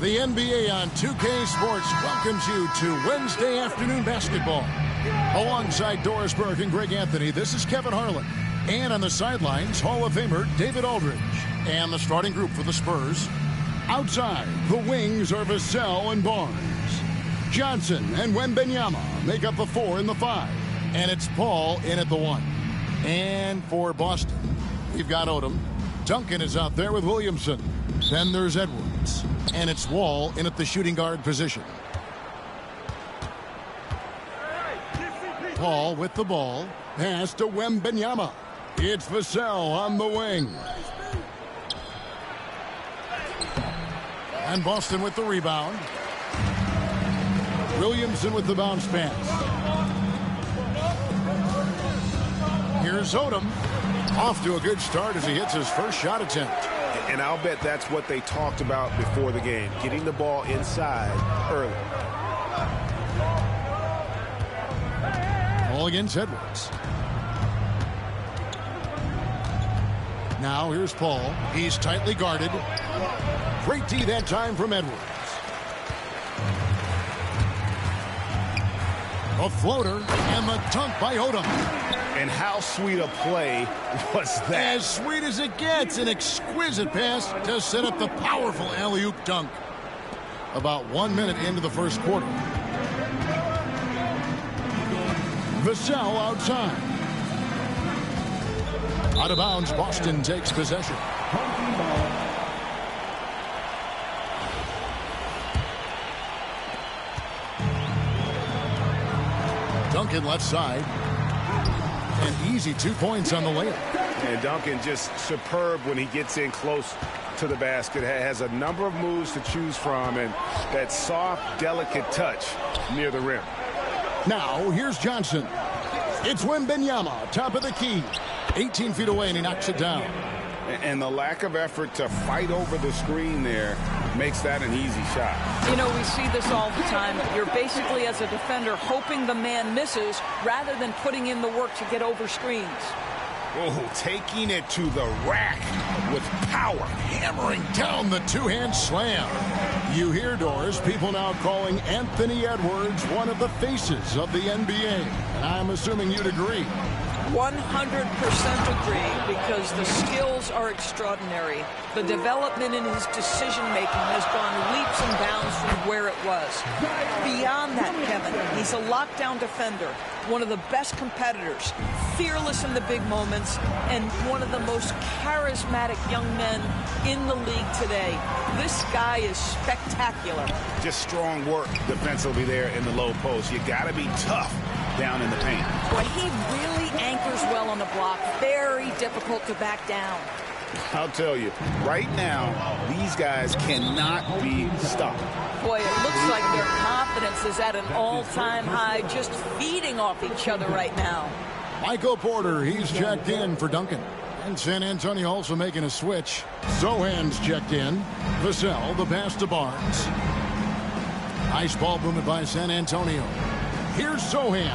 The NBA on 2K Sports welcomes you to Wednesday afternoon basketball. Alongside Doris Burke and Greg Anthony, this is Kevin Harlan. And on the sidelines, Hall of Famer David Aldridge. And the starting group for the Spurs. Outside, the wings are Vassell and Barnes. Johnson and Wembanyama make up the 4 and the 5. And it's Paul in at the 1. And for Boston, we've got Odom. Duncan is out there with Williamson. Then there's Edwards. And it's Wall in at the shooting guard position. Paul with the ball. Pass to Wembanyama. It's Vassell on the wing. And Boston with the rebound. Williamson with the bounce pass. Here's Odom. Off to a good start as he hits his first shot attempt. And I'll bet that's what they talked about before the game, getting the ball inside early. Ball against Edwards. Now here's Paul. He's tightly guarded. Great D that time from Edwards. A floater and the dunk by Odom. And how sweet a play was that? As sweet as it gets. An exquisite pass to set up the powerful alley-oop dunk. About 1 minute into the first quarter. Vassell outside. Out of bounds, Boston takes possession. Duncan left side. An easy 2 points on the layup. And Duncan just superb when he gets in close to the basket. Has a number of moves to choose from and that soft, delicate touch near the rim. Now, here's Johnson. It's Wembanyama, top of the key. 18 feet away, and he knocks it down. And the lack of effort to fight over the screen there makes that an easy shot. You know, we see this all the time. You're basically, as a defender, hoping the man misses rather than putting in the work to get over screens. Oh, taking it to the rack with power. Hammering down the two-hand slam. You hear, Doris, people now calling Anthony Edwards one of the faces of the NBA. And I'm assuming you'd agree. 100% agree, because the skills are extraordinary. The development in his decision-making has gone leaps and bounds from where it was. Beyond that, Kevin, he's a lockdown defender, one of the best competitors, fearless in the big moments, and one of the most charismatic young men in the league today. This guy is spectacular. Just strong work defensively there in the low post. You got to be tough down in the paint. Boy, he really anchors well on the block. Very difficult to back down. I'll tell you, right now, these guys cannot be stopped. Boy, it looks like their confidence is at an all-time high, just feeding off each other right now. Michael Porter, he's checked in for Duncan. And San Antonio also making a switch. Sohan's checked in. Vassell, the pass to Barnes. Nice ball movement by San Antonio. Here's Sohan.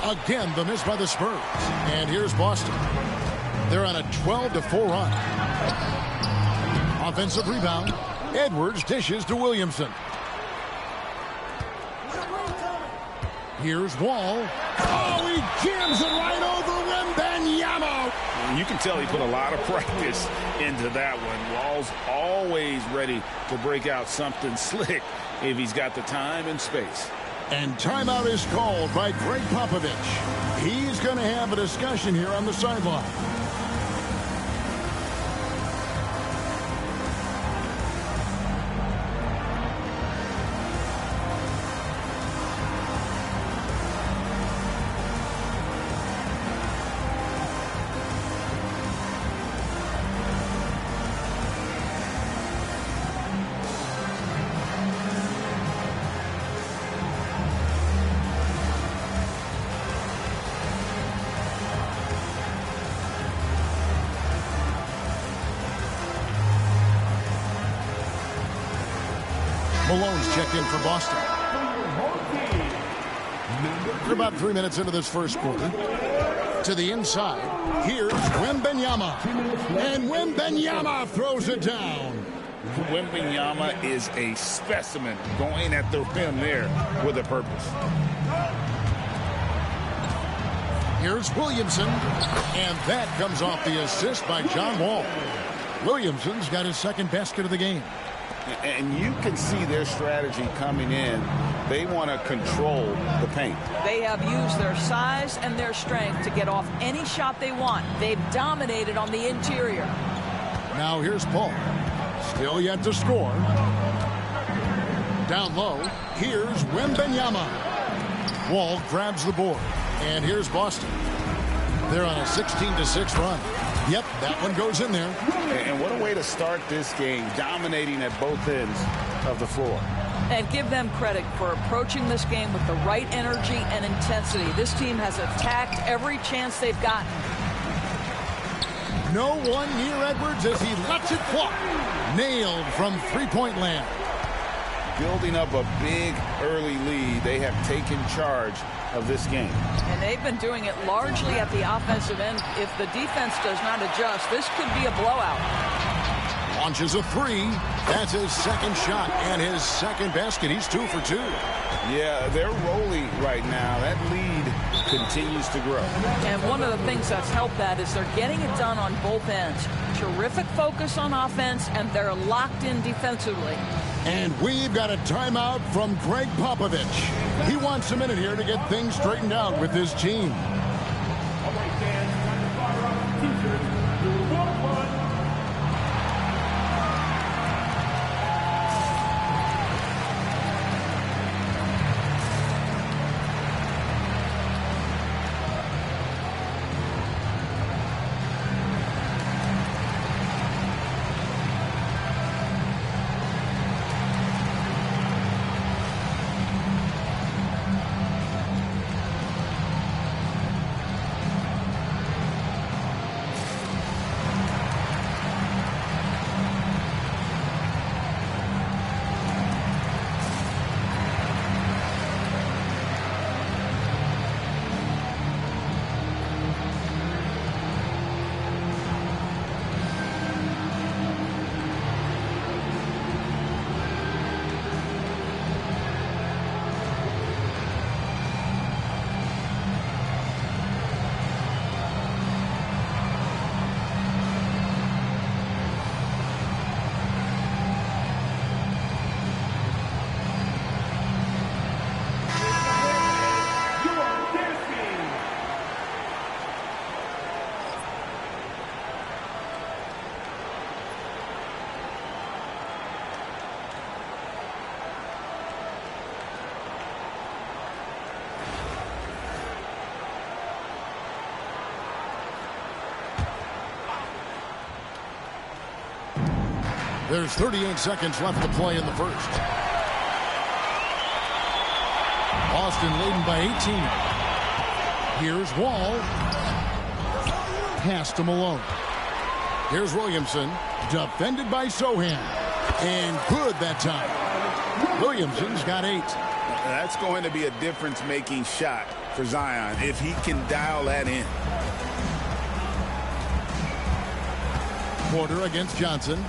Again, the miss by the Spurs. And here's Boston. They're on a 12-4 run. Offensive rebound. Edwards dishes to Williamson. Here's Wall. Oh, he jams it right over Wembanyama. You can tell he put a lot of practice into that one. Wall's always ready to break out something slick if he's got the time and space. And timeout is called by Greg Popovich. He's going to have a discussion here on the sideline. Malone's checked in for Boston. We're about 3 minutes into this first quarter. To the inside, here's Wembanyama. And Wembanyama throws it down. Wembanyama is a specimen going at the rim there with a purpose. Here's Williamson, and that comes off the assist by John Wall. Williamson's got his second basket of the game. And you can see their strategy coming in. They want to control the paint. They have used their size and their strength to get off any shot they want. They've dominated on the interior. Now here's Paul. Still yet to score. Down low, here's Wembanyama. Wall grabs the board. And here's Boston. They're on a 16-6 run. Yep, that one goes in there. And what a way to start this game, dominating at both ends of the floor. And give them credit for approaching this game with the right energy and intensity. This team has attacked every chance they've gotten. No one near Edwards as he lets it fly. Nailed from three-point land. Building up a big early lead, they have taken charge of this game. And they've been doing it largely at the offensive end. If the defense does not adjust, this could be a blowout. Launches a three. That's his second shot and his second basket. He's 2 for 2. Yeah, they're rolling right now. That lead continues to grow. And one of the things that's helped that is they're getting it done on both ends. Terrific focus on offense, and they're locked in defensively. And we've got a timeout from Greg Popovich. He wants a minute here to get things straightened out with his team. There's 38 seconds left to play in the first. Boston leading by 18. Here's Wall. Pass to Malone. Here's Williamson. Defended by Sohan. And good that time. Williamson's got 8. That's going to be a difference-making shot for Zion if he can dial that in. Porter against Johnson.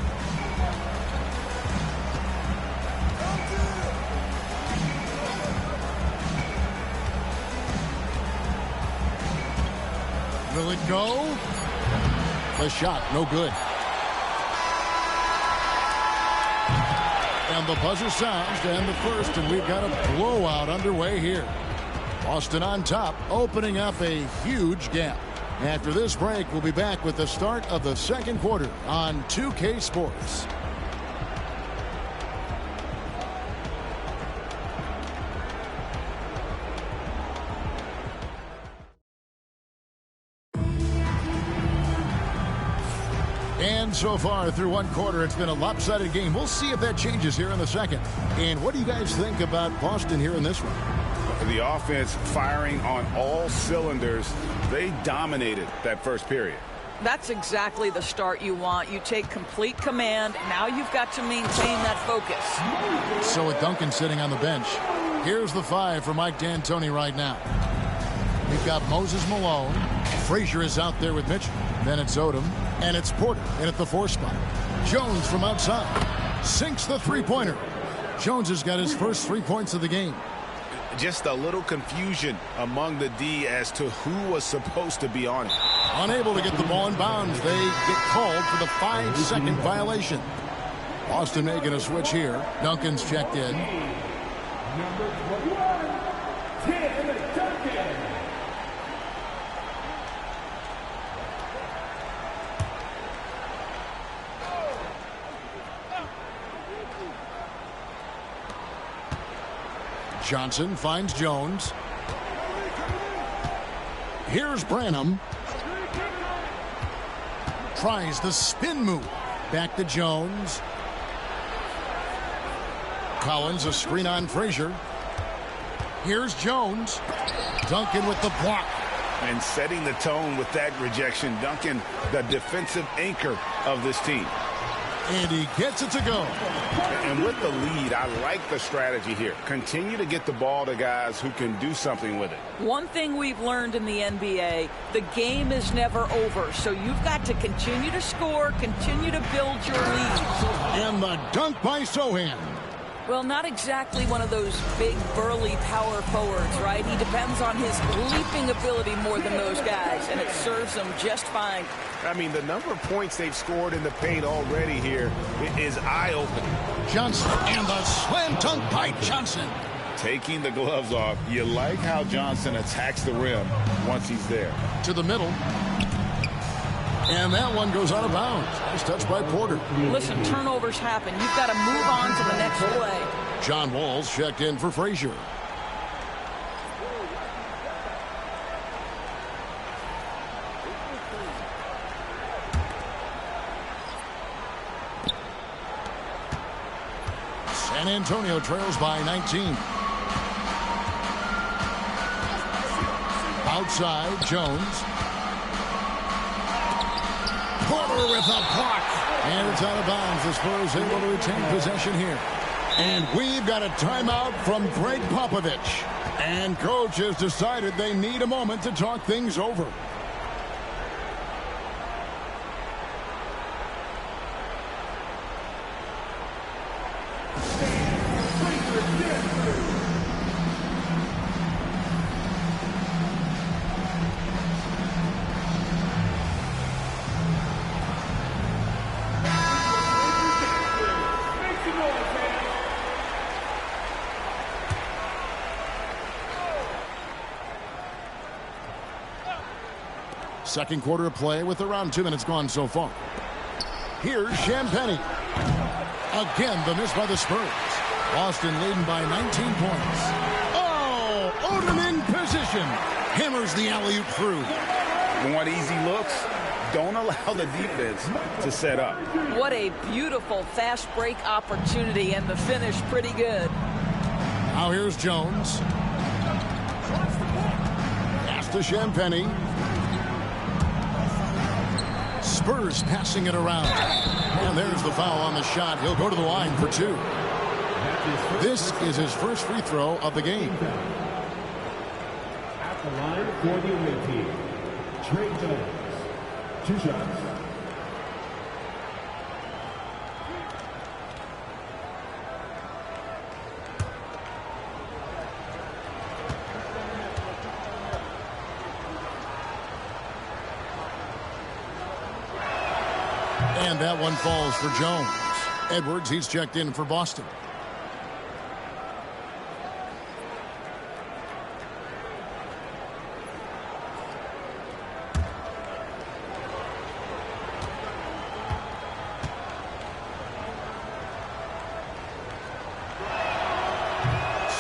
Will it go? The shot, no good. And the buzzer sounds to end the first, and we've got a blowout underway here. Boston on top, opening up a huge gap. After this break, we'll be back with the start of the second quarter on 2K Sports. And so far through one quarter, it's been a lopsided game. We'll see if that changes here in the second. And what do you guys think about Boston here in this one? The offense firing on all cylinders. They dominated that first period. That's exactly the start you want. You take complete command. Now you've got to maintain that focus. So with Duncan sitting on the bench, here's the 5 for Mike D'Antoni right now. We've got Moses Malone. Frazier is out there with Mitchell. Then it's Odom. And it's Porter in at the 4 spot. Jones from outside. sinks the three-pointer. Jones has got his first 3 points of the game. Just a little confusion among the D as to who was supposed to be on it. Unable to get the ball in bounds. They get called for the 5-second violation. Boston making a switch here. Duncan's checked in. Number 21, Tim Duncan. Johnson finds Jones. Here's Branham. Tries the spin move. Back to Jones. Collins, a screen on Frazier. Here's Jones. Duncan with the block. And setting the tone with that rejection. Duncan, the defensive anchor of this team. And he gets it to go. And with the lead, I like the strategy here. Continue to get the ball to guys who can do something with it. One thing we've learned in the NBA, the game is never over. So you've got to continue to score, continue to build your lead. And the dunk by Sohan. Well, not exactly one of those big, burly power forwards, right? He depends on his leaping ability more than those guys, and it serves him just fine. I mean, the number of points they've scored in the paint already here is eye-opening. Johnson and the slam dunk by Johnson. Taking the gloves off, you like how Johnson attacks the rim once he's there. To the middle. And that one goes out of bounds. Nice touch by Porter. Listen, turnovers happen. You've got to move on to the next play. John Wall's checked in for Frazier. San Antonio trails by 19. Outside, Jones. Porter with a block. And it's out of bounds. The Spurs able to retain possession here. And we've got a timeout from Greg Popovich. And coach has decided they need a moment to talk things over. Second quarter of play with around 2 minutes gone so far. Here's Champagnie. Again, the miss by the Spurs. Boston leading by 19 points. Oh, Odom in position. Hammers the alley-oop through. Want easy looks? Don't allow the defense to set up. What a beautiful fast break opportunity, and the finish pretty good. Now here's Jones. Pass to Champagnie. Spurs passing it around. And there's the foul on the shot. He'll go to the line for 2. This is his first free throw of the game. At the line for the away team, Trey Jones. 2 shots. And that one falls for Jones. Edwards, he's checked in for Boston.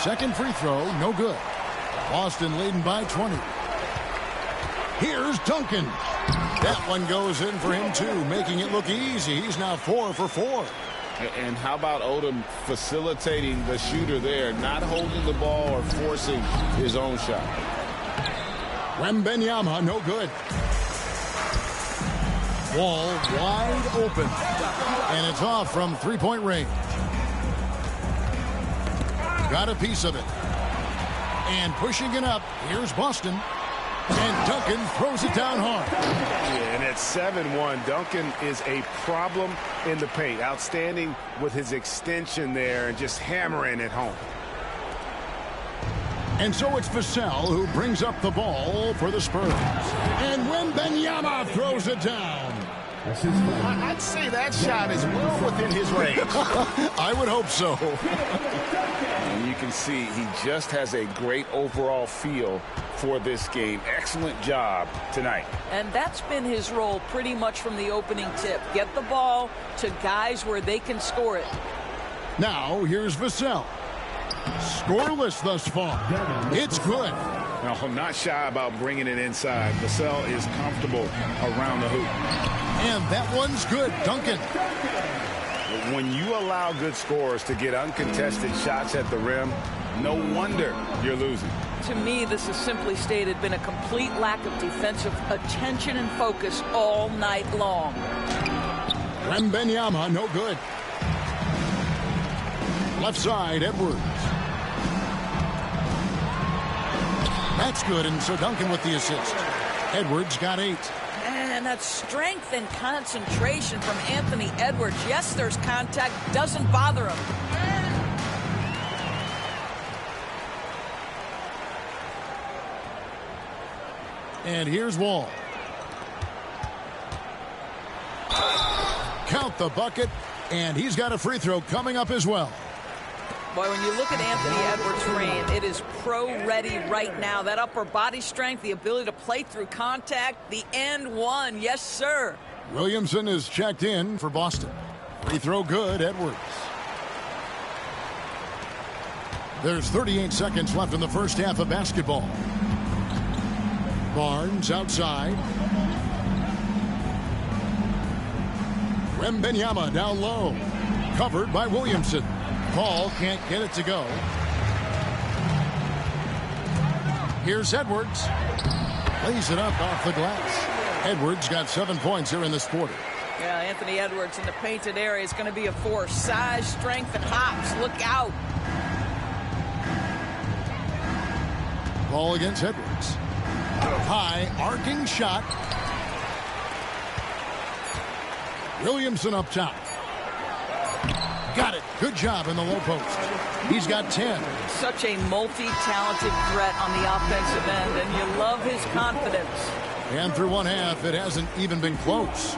Second free throw, no good. Boston leading by 20. Here's Duncan. That one goes in for him, too, making it look easy. He's now 4 for 4. And how about Odom facilitating the shooter there, not holding the ball or forcing his own shot? Wembanyama, no good. Wall wide open. And it's off from three-point range. Got a piece of it. And pushing it up, here's Boston. And Duncan throws it down hard. Yeah, and at 7-1, Duncan is a problem in the paint. Outstanding with his extension there and just hammering it home. And so it's Vassell who brings up the ball for the Spurs. And Wembanyama throws it down. I'd say that shot is well within his range. I would hope so. And you can see he just has a great overall feel for this game. Excellent job tonight. And that's been his role pretty much from the opening tip. Get the ball to guys where they can score it. Now here's Vassell. Scoreless thus far. It's good. Now, I'm not shy about bringing it inside. Vassell is comfortable around the hoop. And that one's good. Duncan. When you allow good scorers to get uncontested shots at the rim, no wonder you're losing. To me, this has simply stated been a complete lack of defensive attention and focus all night long. Wembanyama, no good. Left side, Edwards. That's good, and so Duncan with the assist. Edwards got 8. And that strength and concentration from Anthony Edwards. Yes, there's contact. Doesn't bother him. And here's Wall. Count the bucket, and he's got a free throw coming up as well. Boy, when you look at Anthony Edwards' frame, it is pro-ready right now. That upper body strength, the ability to play through contact, the and one. Yes, sir. Williamson is checked in for Boston. Free throw good, Edwards. There's 38 seconds left in the first half of basketball. Barnes outside. Wembanyama down low. Covered by Williamson. Paul can't get it to go. Here's Edwards. Lays it up off the glass. Edwards got 7 points here in this quarter. Yeah, Anthony Edwards in the painted area is going to be a force. Size, strength, and hops. Look out. Ball against Edwards. High, arcing shot. Williamson up top. Got it. Good job in the low post. He's got 10. Such a multi-talented threat on the offensive end, and you love his confidence. And through one half, it hasn't even been close.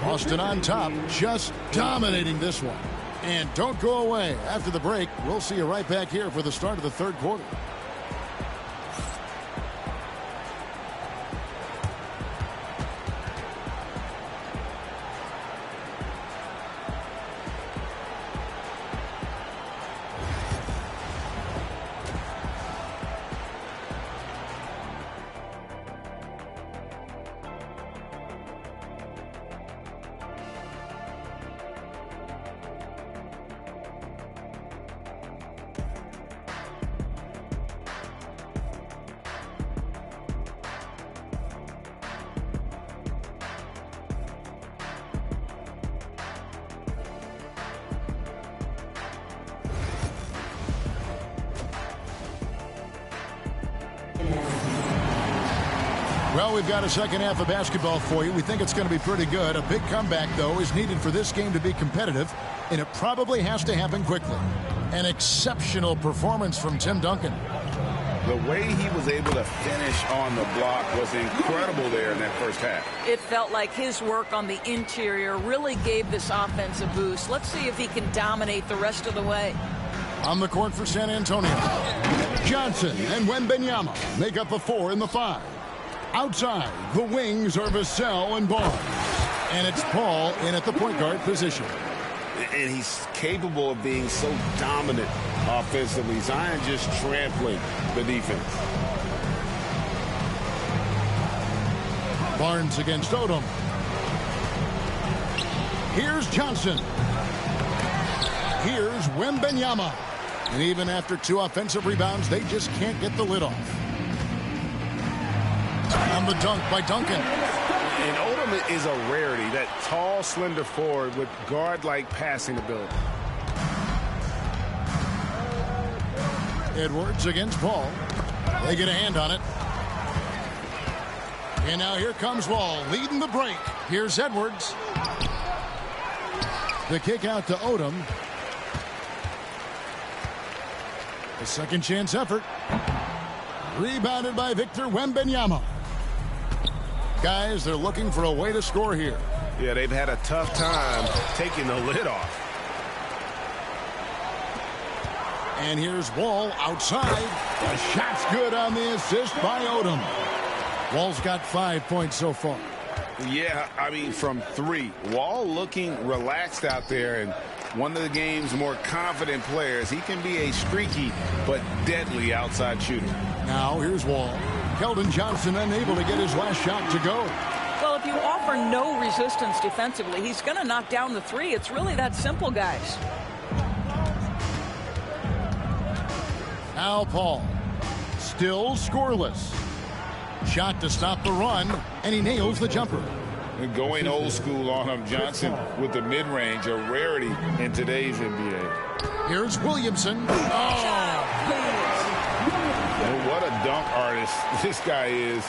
Boston on top, just dominating this one. And don't go away. After the break, we'll see you right back here for the start of the third quarter. Well, we've got a second half of basketball for you. We think it's going to be pretty good. A big comeback, though, is needed for this game to be competitive, and it probably has to happen quickly. An exceptional performance from Tim Duncan. The way he was able to finish on the block was incredible there in that first half. It felt like his work on the interior really gave this offense a boost. Let's see if he can dominate the rest of the way. On the court for San Antonio, Johnson and Wembanyama make up the 4 and the 5. Outside, the wings are Vassell and Barnes. And it's Paul in at the point guard position. And he's capable of being so dominant offensively. Zion just trampling the defense. Barnes against Odom. Here's Johnson. Here's Wembanyama. And even after 2 offensive rebounds, they just can't get the lid off. On the dunk by Duncan. And Odom is a rarity, that tall, slender forward with guard-like passing ability. Edwards against Paul. They get a hand on it. And now here comes Wall leading the break. Here's Edwards. The kick out to Odom. A second chance effort. Rebounded by Victor Wembanyama. Guys, they're looking for a way to score here. Yeah, they've had a tough time taking the lid off. And here's Wall outside. The shot's good on the assist by Odom. Wall's got 5 points so far. Yeah, I mean, from 3. Wall looking relaxed out there, and one of the game's more confident players. He can be a streaky but deadly outside shooter. Now here's Wall. Keldon Johnson unable to get his last shot to go. Well, if you offer no resistance defensively, he's going to knock down the 3. It's really that simple, guys. Al Paul. Still scoreless. Shot to stop the run, and he nails the jumper. And going old school on him, Johnson with the mid-range, a rarity in today's NBA. Here's Williamson. Oh! And what a dunk artist this guy is.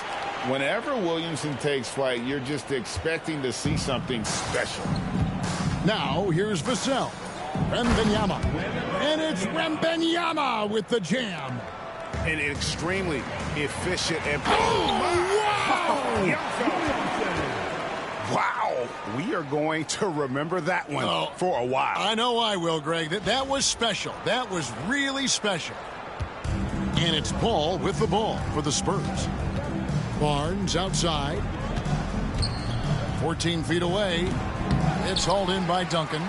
Whenever Williamson takes flight, you're just expecting to see something special. Now here's Vassell. Wembanyama. And it's Wembanyama with the jam. And extremely efficient and wow, we are going to remember that one for a while. I know I will, Greg. That was special. That was really special. And it's Paul with the ball for the Spurs. Barnes outside. 14 feet away. It's hauled in by Duncan.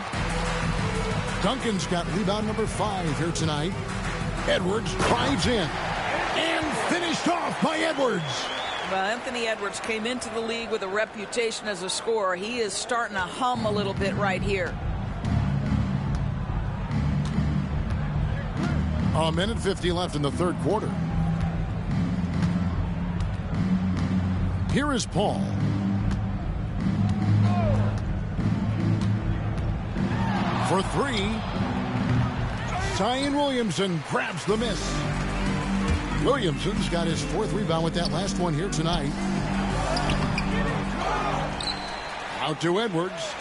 Duncan's got rebound number 5 here tonight. Edwards drives in and finished off by Edwards. Well, Anthony Edwards came into the league with a reputation as a scorer. He is starting to hum a little bit right here. A minute 50 left in the third quarter. Here is Paul. For 3. Zion Williamson grabs the miss. Williamson's got his 4th rebound with that last one here tonight. Out to Edwards.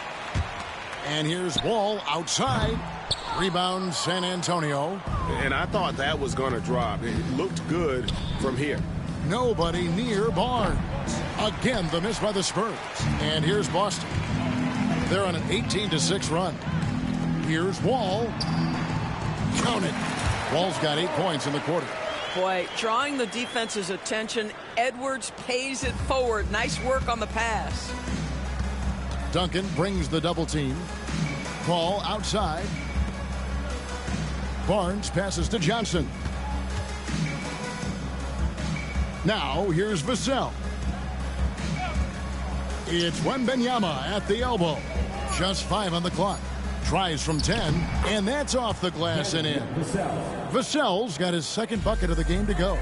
And here's Wall outside. Rebound San Antonio. And I thought that was going to drop. It looked good from here. Nobody near Barnes. Again, the miss by the Spurs. And here's Boston. They're on an 18-6 run. Here's Wall. Count it. Wall's got 8 points in the quarter. Boy, drawing the defense's attention, Edwards pays it forward. Nice work on the pass. Duncan brings the double team. Paul outside. Barnes passes to Johnson. Now here's Vassell. It's Wembanyama at the elbow. Just 5 on the clock. Tries from 10, and that's off the glass and in. Vassell's got his 2nd bucket of the game to go.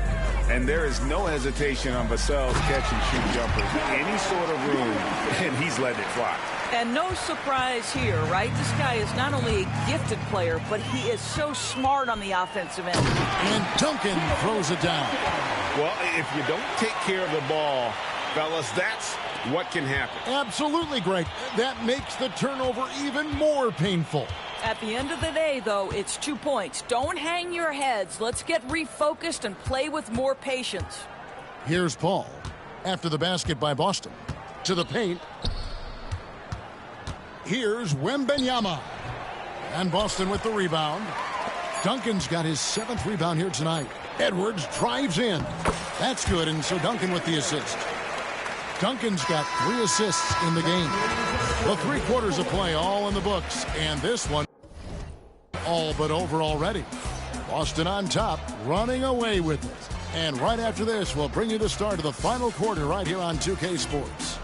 And there is no hesitation on Vassell's catch-and-shoot jumpers. Any sort of room, and he's letting it fly. And no surprise here, right? This guy is not only a gifted player, but he is so smart on the offensive end. And Duncan throws it down. Well, if you don't take care of the ball, fellas, that's what can happen. Absolutely, Greg. That makes the turnover even more painful. At the end of the day, though, it's 2 points. Don't hang your heads. Let's get refocused and play with more patience. Here's Paul. After the basket by Boston. To the paint. Here's Wembanyama. And Boston with the rebound. Duncan's got his 7th rebound here tonight. Edwards drives in. That's good, and so Duncan with the assist. Duncan's got 3 assists in the game. Well, 3 quarters of play all in the books, and this one all but over already. Boston on top, running away with it. And right after this, we'll bring you the start of the final quarter right here on 2K Sports.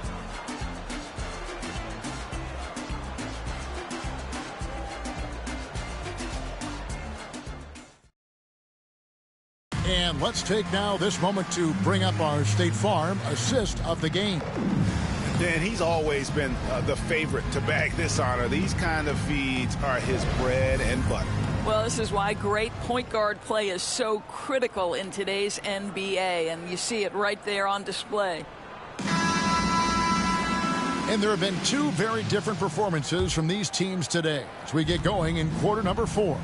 And let's take now this moment to bring up our State Farm assist of the game. Dan, he's always been the favorite to bag this honor. These kind of feeds are his bread and butter. Well, this is why great point guard play is so critical in today's NBA, and you see it right there on display. And there have been two very different performances from these teams today as we get going in quarter number 4.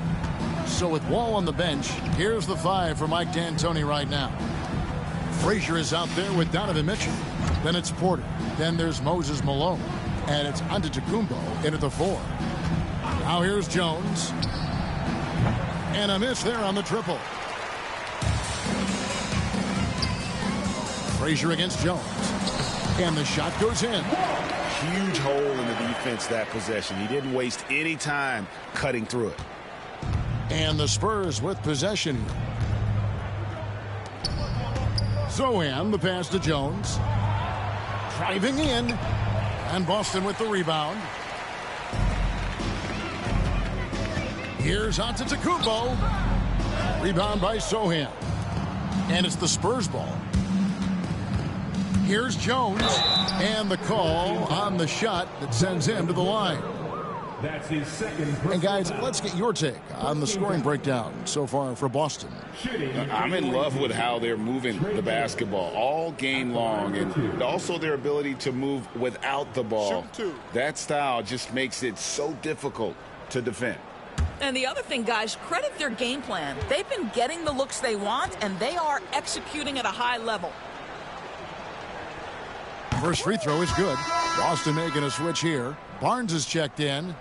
So with Wall on the bench, here's the 5 for Mike D'Antoni right now. Frazier is out there with Donovan Mitchell. Then it's Porter. Then there's Moses Malone. And it's Antetokounmpo in at the 4. Now here's Jones. And a miss there on the triple. Frazier against Jones. And the shot goes in. Huge hole in the defense that possession. He didn't waste any time cutting through it. And the Spurs with possession. Zohan, the pass to Jones. Driving in. And Boston with the rebound. Here's Antetokounmpo. Rebound by Zohan. And it's the Spurs ball. Here's Jones. And the call on the shot that sends him to the line. That's his second. And guys, let's get your take on the scoring breakdown so far for Boston. I'm in love with how they're moving the basketball all game long, and also their ability to move without the ball. That style just makes it so difficult to defend. And the other thing, guys, credit their game plan. They've been getting the looks they want, and they are executing at a high level. First free throw is good. Boston making a switch here. Barnes is checked in.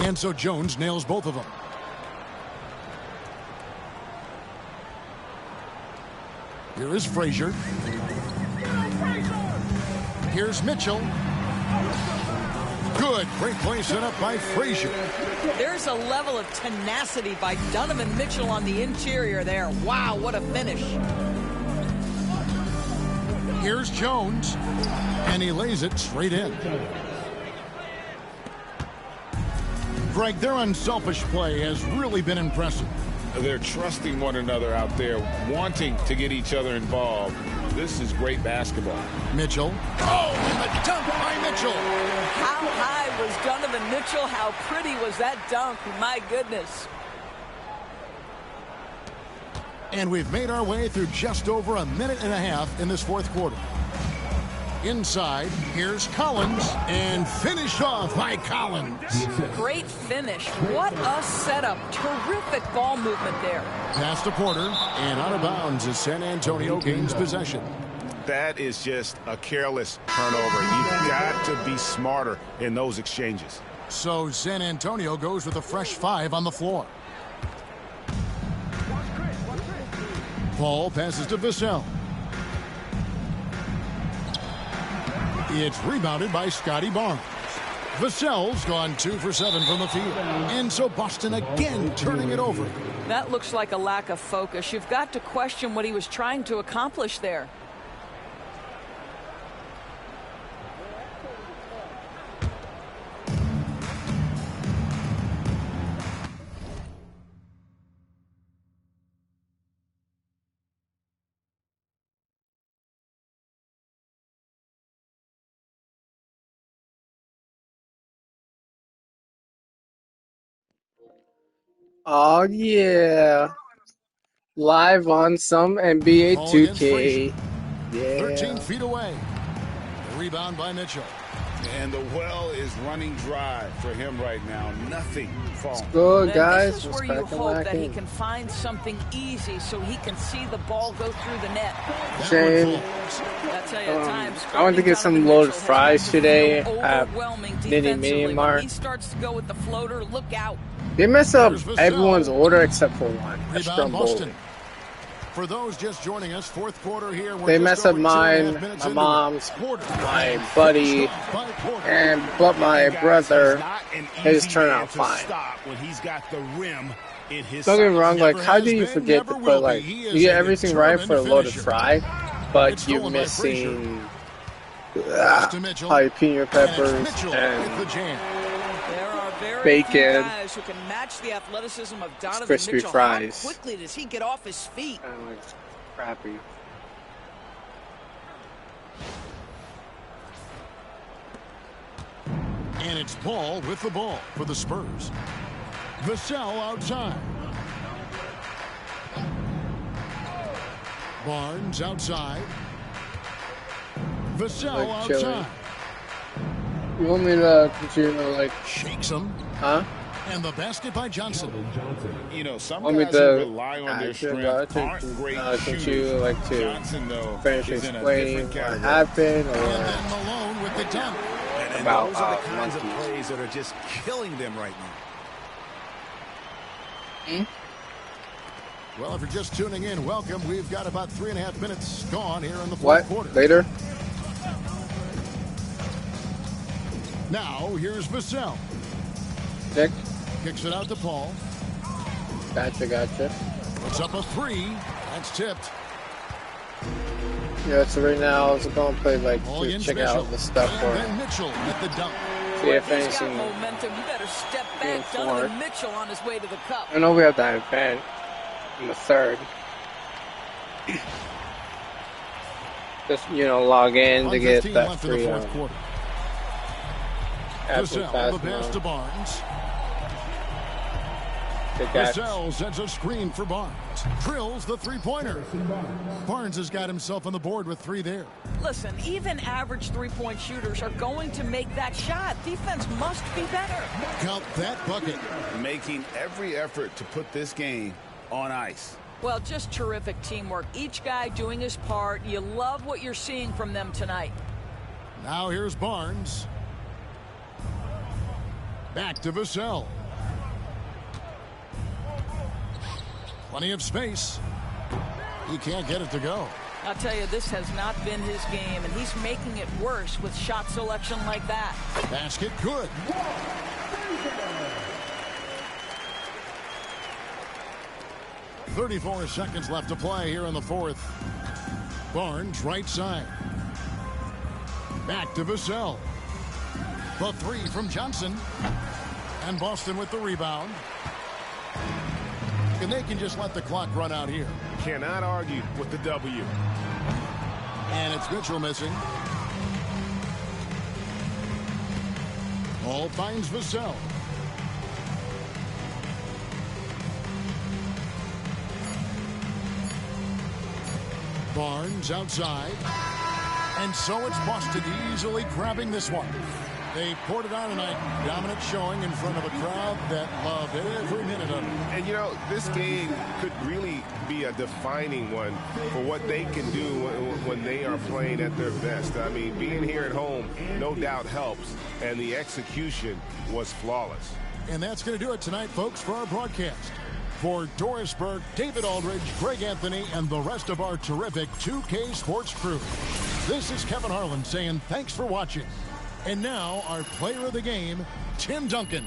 And so Jones nails both of them. Here is Frazier. Here's Mitchell. Good. Great play set up by Frazier. There's a level of tenacity by Donovan Mitchell on the interior there. Wow, what a finish. Here's Jones. And he lays it straight in. Greg, their unselfish play has really been impressive. They're trusting one another out there, wanting to get each other involved. This is great basketball. Mitchell. Oh, and the dunk by Mitchell. How high was Donovan Mitchell? How pretty was that dunk? My goodness. And we've made our way through just over a minute and a half in this fourth quarter. Inside, here's Collins, and finished off by Collins. Great finish. What a setup. Terrific ball movement there. Pass to Porter, and out of bounds as San Antonio gains possession. That is just a careless turnover. You've got to be smarter in those exchanges. So San Antonio goes with a fresh 5 on the floor. Paul passes to Vassell. It's rebounded by Scotty Barnes. Vassell's gone 2 for 7 from the field. And so Boston again turning it over. That looks like a lack of focus. You've got to question what he was trying to accomplish there. Oh yeah, live on some NBA 2K. Yeah. 13 feet away. The rebound by Mitchell. And the well is running dry for him right now. Nothing falling. Good guys. This is where you hope that he can find something easy so he can see the ball go through the net. Shane. I want to get some loaded fries today at Nitty Mini Mart. He starts to go with the floater. Look out. They mess up everyone's order except for one. Rebound Boston. For those just joining us, fourth quarter here. They mess up mine, my mom's, my buddy, but my brother. His turn out fine. Don't get me wrong, like, how do you forget to put, like, you get everything right for a loaded fry, but you're missing jalapeno peppers and bacon, guys who can match the athleticism of Donovan crispy Mitchell. fries. How quickly does he get off his feet? It's crappy. And it's Ball with the ball for the Spurs. Vassell outside. Barnes outside. Vassell outside. You want me to continue to, like, shakes him? Huh? And the basket by Johnson. You know, some guys who rely on their strength aren't great shooters. You like to Johnson, though, finish explaining what happened, or and then Malone with the dunk. And about those are the kinds of plays that are just killing them right now. Well, if you're just tuning in, welcome. We've got about 3.5 minutes gone here in the fourth quarter. Later? Now, here's Vassell. Nick? Kicks it out to Paul. Gotcha. Puts up a 3. That's tipped. Yeah, so right now I was going to play, like, to check out the stuff for it. Mitchell at the dunk. See if anything. Momentum. You better step back. Donovan Mitchell on his way to the cup. I know we have that event in the third. Just, log in to get that free Vassell, the pass to Barnes. Vassell sends a screen for Barnes. Drills the three-pointer. Barnes has got himself on the board with 3 there. Listen, even average three-point shooters are going to make that shot. Defense must be better. Count that bucket. Making every effort to put this game on ice. Well, just terrific teamwork. Each guy doing his part. You love what you're seeing from them tonight. Now here's Barnes. Back to Vassell. Plenty of space. He can't get it to go. I'll tell you, this has not been his game, and he's making it worse with shot selection like that. Basket good. 34 seconds left to play here in the fourth. Barnes right side. Back to Vassell. The three from Johnson. And Boston with the rebound. And they can just let the clock run out here. Cannot argue with the W. And it's Mitchell missing. Hall finds Vassell. Barnes outside. And so it's Boston easily grabbing this one. They poured it on tonight. Dominant showing in front of a crowd that loved every minute of it. And, you know, this game could really be a defining one for what they can do when they are playing at their best. I mean, being here at home no doubt helps, and the execution was flawless. And that's going to do it tonight, folks, for our broadcast. For Doris Burke, David Aldridge, Greg Anthony, and the rest of our terrific 2K Sports crew, this is Kevin Harlan saying thanks for watching. And now, our player of the game, Tim Duncan.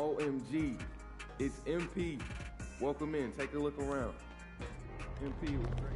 OMG, it's MP. Welcome in. Take a look around. MP was great.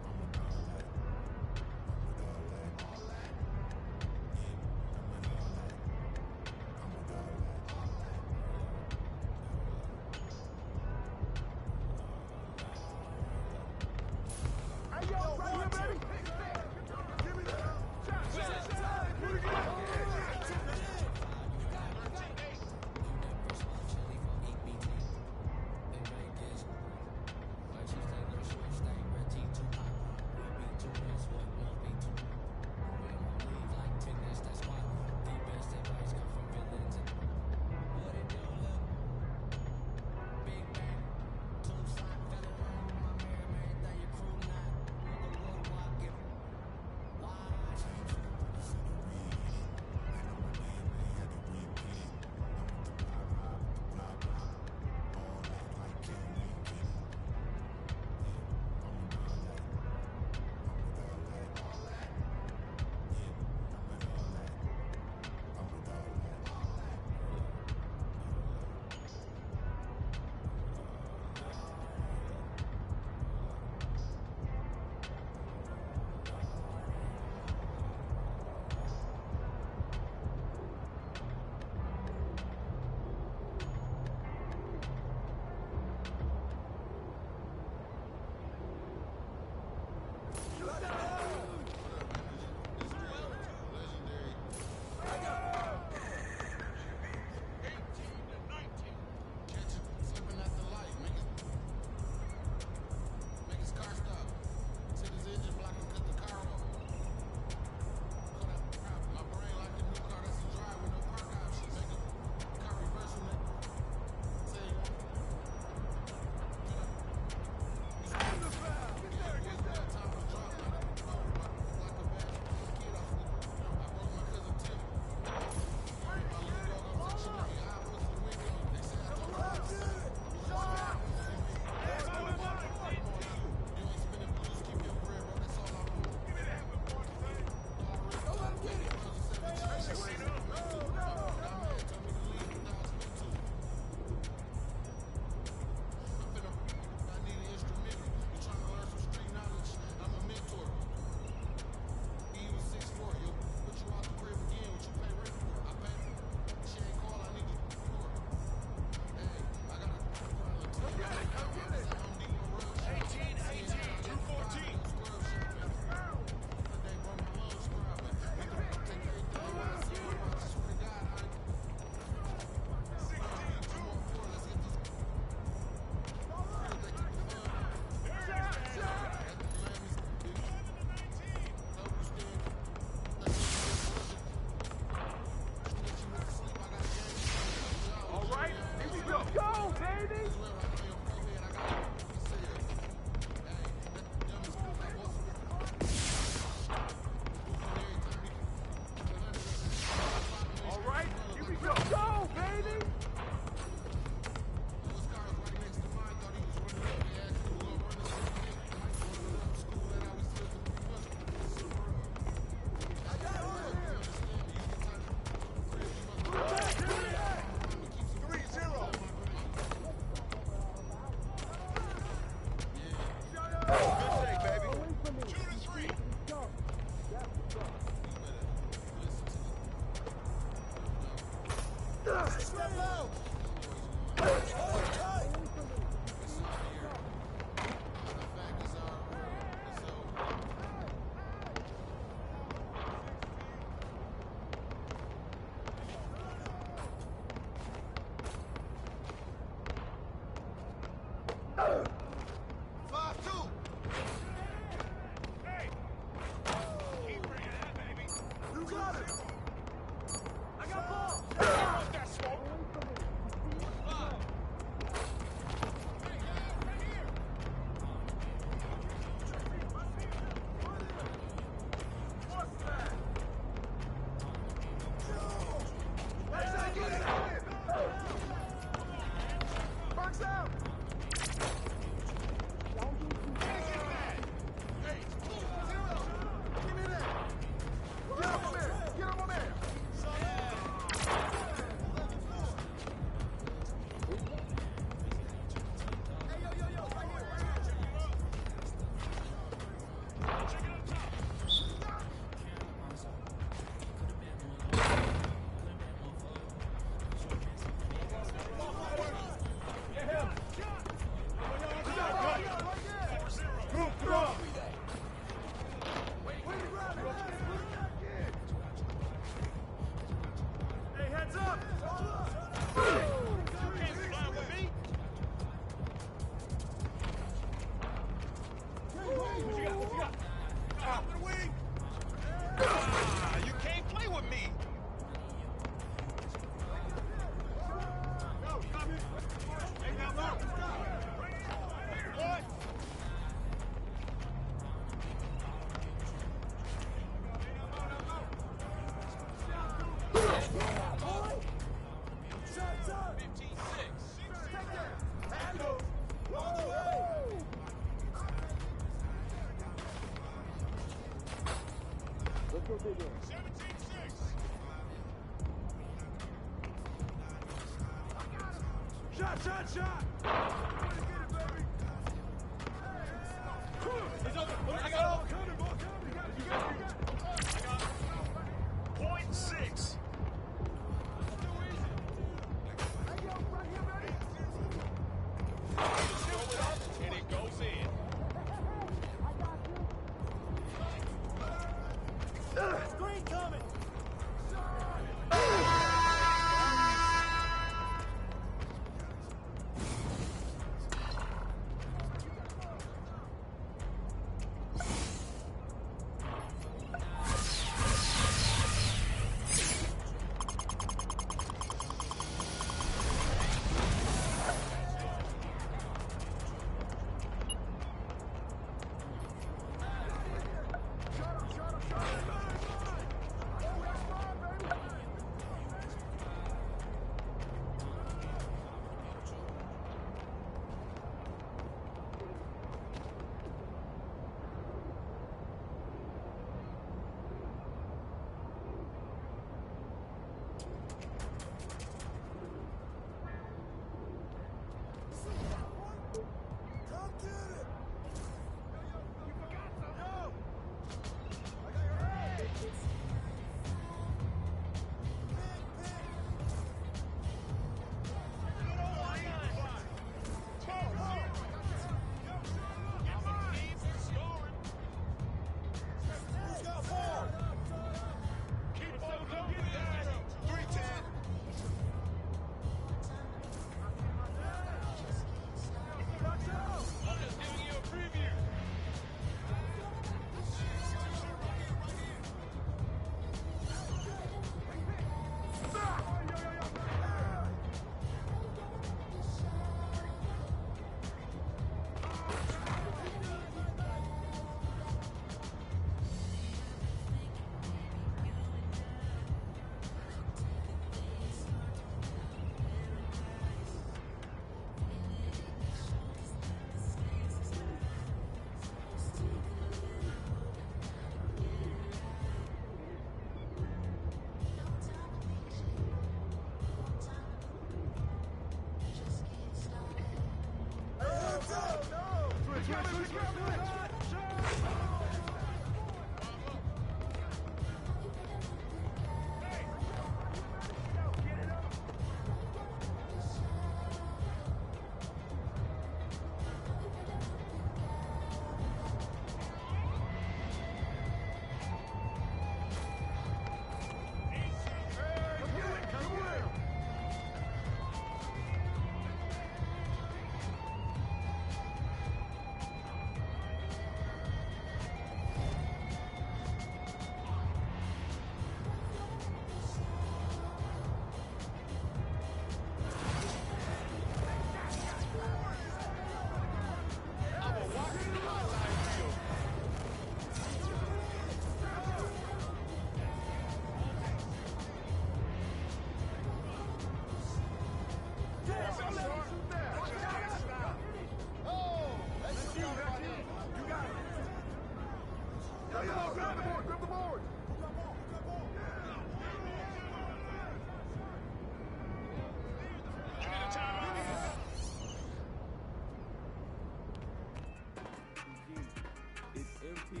It's MP.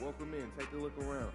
Welcome in. Take a look around.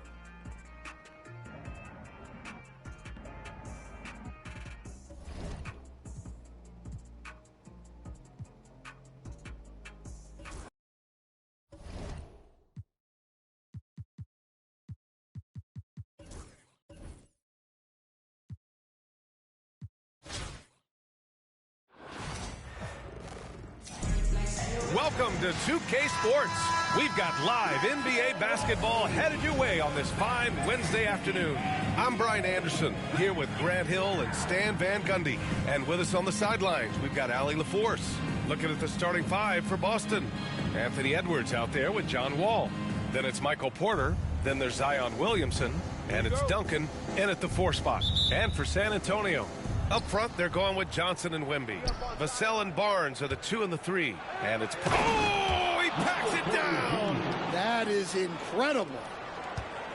Welcome to 2K Sports. We've got live NBA basketball headed your way on this fine Wednesday afternoon. I'm Brian Anderson, here with Grant Hill and Stan Van Gundy. And with us on the sidelines, we've got Allie LaForce, looking at the starting five for Boston. Anthony Edwards out there with John Wall. Then it's Michael Porter. Then there's Zion Williamson. And it's Duncan in at the 4 spot. And for San Antonio, up front, they're going with Johnson and Wemby. Vassell and Barnes are the 2 and the 3. And it's... Oh, he packs it down! That is incredible.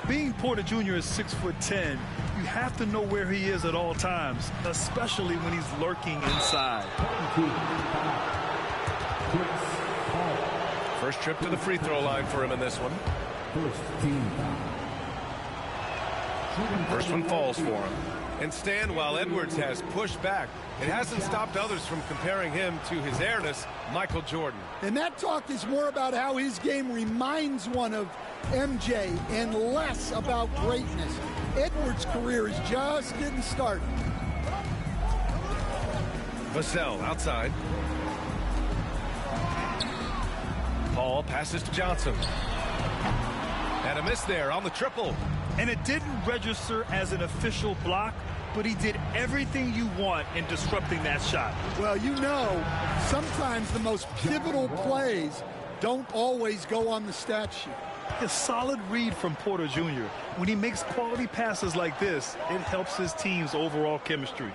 Being Porter Jr. is 6'10", you have to know where he is at all times, especially when he's lurking inside. First trip to the free throw line for him in this one. First one falls for him. And Stan, while Edwards has pushed back, it hasn't stopped others from comparing him to his heiress, Michael Jordan. And that talk is more about how his game reminds one of MJ and less about greatness. Edwards' career is just getting started. Vassell outside. Paul passes to Johnson. And a miss there on the triple. And it didn't register as an official block, but he did everything you want in disrupting that shot. Well, you know, sometimes the most pivotal plays don't always go on the stat sheet. A solid read from Porter Jr. When he makes quality passes like this, it helps his team's overall chemistry.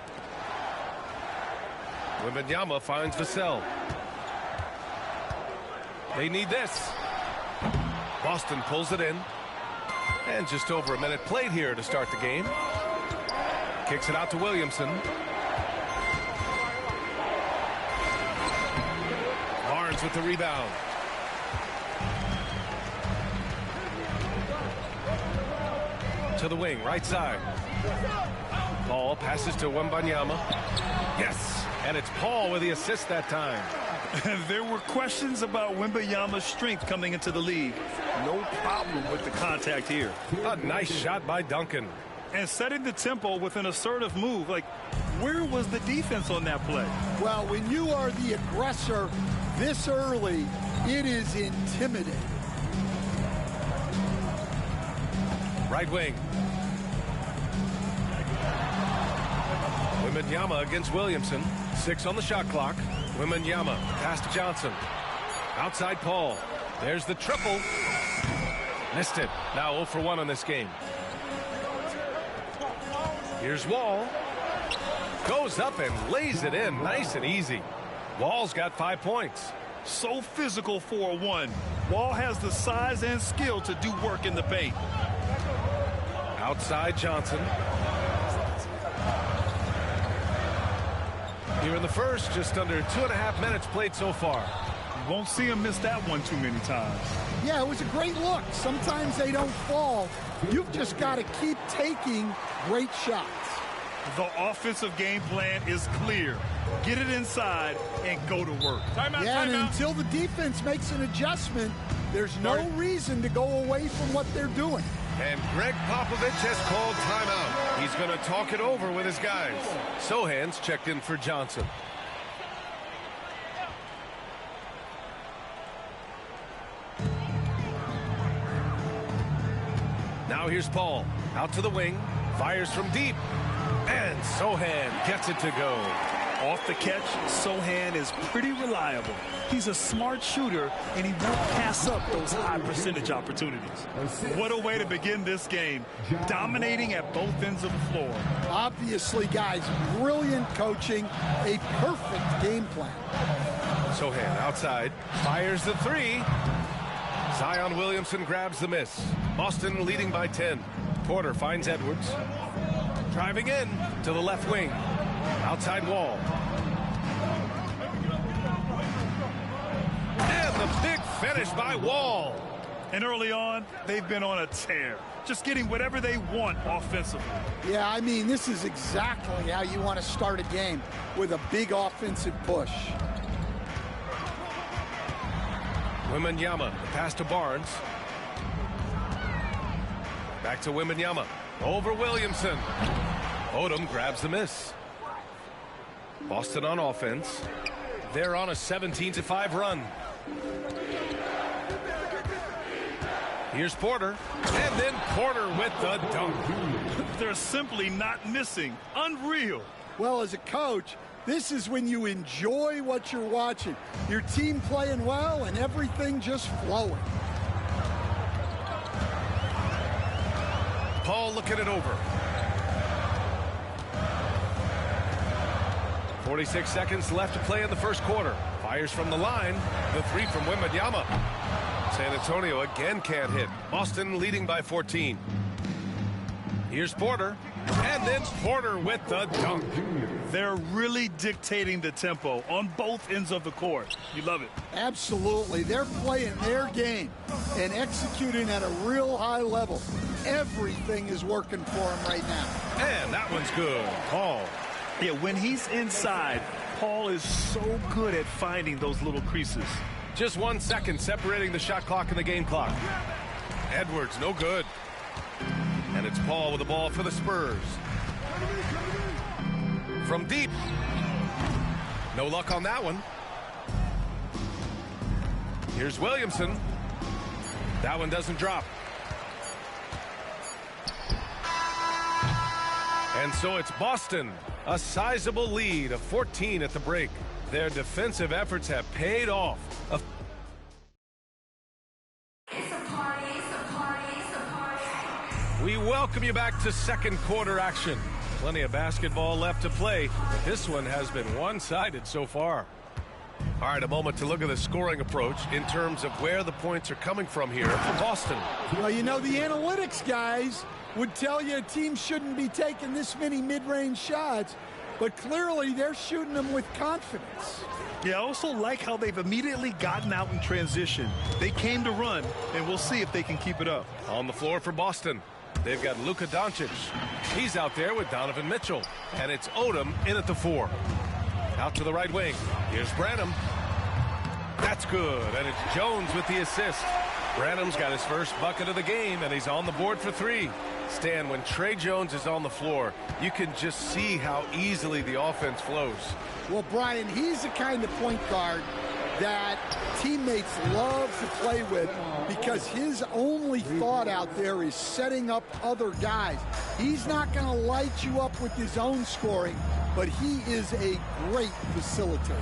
Wembanyama finds Vassell. They need this. Boston pulls it in. And just over a minute played here to start the game. Kicks it out to Williamson. Barnes with the rebound. To the wing, right side. Paul passes to Wembanyama. Yes, and it's Paul with the assist that time. There were questions about Wembanyama's strength coming into the league. No problem with the contact here. A nice shot by Duncan. And setting the tempo with an assertive move. Like, where was the defense on that play? Well, when you are the aggressor this early, it is intimidating. Right wing. Wembanyama against Williamson. 6 on the shot clock. Wembanyama pass to Johnson. Outside Paul. There's the triple. Missed it. Now 0 for 1 on this game. Here's Wall. Goes up and lays it in nice and easy. Wall's got 5 points. So physical for a 1. Wall has the size and skill to do work in the paint. Outside Johnson. Here in the first, just under 2.5 minutes played so far. You won't see him miss that one too many times. Yeah, it was a great look. Sometimes they don't fall. You've just got to keep taking great shots. The offensive game plan is clear. Get it inside and go to work. Timeout, yeah, and until the defense makes an adjustment, there's no reason to go away from what they're doing. And Greg Popovich has called timeout. He's going to talk it over with his guys. Sohan's checked in for Johnson. Now here's Paul. Out to the wing. Fires from deep. And Sohan gets it to go. Off the catch, Sohan is pretty reliable. He's a smart shooter, and he won't pass up those high percentage opportunities. What a way to begin this game, dominating at both ends of the floor. Obviously, guys, brilliant coaching, a perfect game plan. Sohan outside, fires the 3. Zion Williamson grabs the miss. Boston leading by 10. Porter finds Edwards. Driving in to the left wing. Outside Wall. And the big finish by Wall. And early on, they've been on a tear. Just getting whatever they want offensively. Yeah, I mean, this is exactly how you want to start a game, with a big offensive push. Wembanyama, the pass to Barnes. Back to Wembanyama. Over Williamson. Odom grabs the miss. Boston on offense. They're on a 17-5 run. Here's Porter. And then Porter with the dunk. They're simply not missing. Unreal. Well, as a coach, this is when you enjoy what you're watching. Your team playing well and everything just flowing. Paul looking it over. 46 seconds left to play in the first quarter. Fires from the line. The three from Wembanyama. San Antonio again can't hit. Boston leading by 14. Here's Porter. And then Porter with the dunk. They're really dictating the tempo on both ends of the court. You love it. Absolutely. They're playing their game and executing at a real high level. Everything is working for them right now. And that one's good. Paul. Yeah, when he's inside, Paul is so good at finding those little creases. Just 1 second separating the shot clock and the game clock. Edwards, no good. And it's Paul with the ball for the Spurs. From deep. No luck on that one. Here's Williamson. That one doesn't drop. And so it's Boston. A sizable lead of 14 at the break. Their defensive efforts have paid off. We welcome you back to second quarter action. Plenty of basketball left to play, but this one has been one-sided so far. All right, a moment to look at the scoring approach in terms of where the points are coming from here for Boston. Well, you know, the analytics guys would tell you a team shouldn't be taking this many mid-range shots, but clearly they're shooting them with confidence. Yeah, I also like how they've immediately gotten out in transition. They came to run, and we'll see if they can keep it up. On the floor for Boston, they've got Luka Doncic. He's out there with Donovan Mitchell, and it's Odom in at the 4. Out to the right wing. Here's Branham. That's good, and it's Jones with the assist. Branham's got his first bucket of the game, and he's on the board for 3. Stan, when Trey Jones is on the floor, you can just see how easily the offense flows. Well, Brian, he's the kind of point guard that teammates love to play with because his only thought out there is setting up other guys. He's not going to light you up with his own scoring, but he is a great facilitator.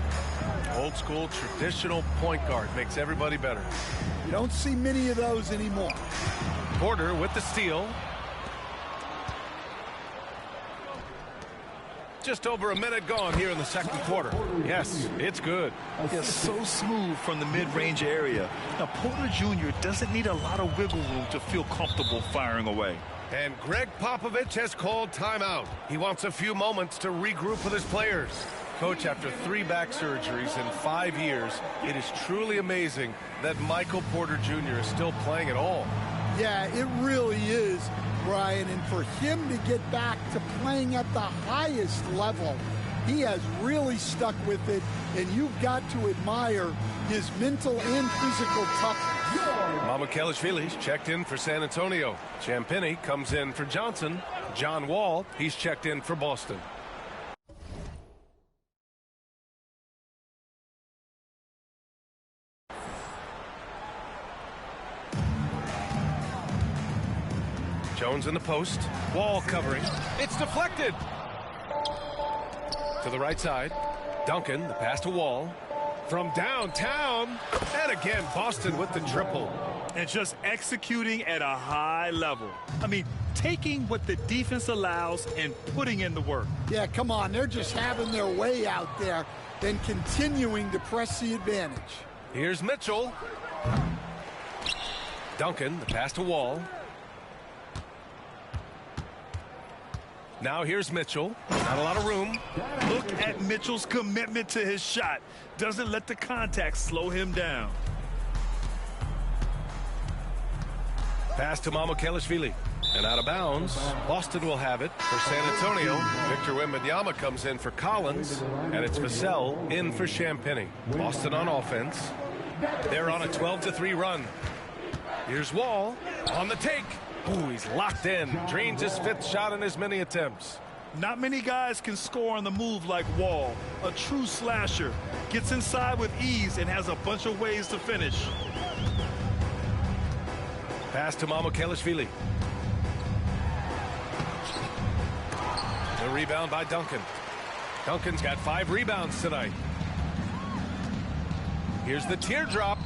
Old school, traditional point guard makes everybody better. You don't see many of those anymore. Porter with the steal. Just over a minute gone here in the second quarter. Yes, it's good. It's so smooth from the mid-range area. Now, Porter Jr. doesn't need a lot of wiggle room to feel comfortable firing away. And Greg Popovich has called timeout. He wants a few moments to regroup with his players. Coach, after 3 back surgeries in 5 years, it is truly amazing that Michael Porter Jr. is still playing at all. Yeah, it really is, Brian. And for him to get back to playing at the highest level, he has really stuck with it. And you've got to admire his mental and physical toughness. Mamukelashvili's checked in for San Antonio. Champagnie comes in for Johnson. John Wall, he's checked in for Boston. Jones in the post. Wall covering. It's deflected. To the right side. Duncan, the pass to Wall. From downtown. And again, Boston with the triple. And just executing at a high level. I mean, taking what the defense allows and putting in the work. Yeah, come on. They're just having their way out there and continuing to press the advantage. Here's Mitchell. Duncan, the pass to Wall. Now here's Mitchell. Not a lot of room. Look at Mitchell's commitment to his shot. Doesn't let the contact slow him down. Pass to Mamukelashvili. And out of bounds. Boston will have it for San Antonio. Victor Wembanyama comes in for Collins. And it's Vassell in for Champagnie. Boston on offense. They're on a 12-3 run. Here's Wall on the take. Ooh, he's locked in. Drains his 5th shot in as many attempts. Not many guys can score on the move like Wall. A true slasher. Gets inside with ease and has a bunch of ways to finish. Pass to Mamukelashvili. The rebound by Duncan. Duncan's got 5 rebounds tonight. Here's the teardrop.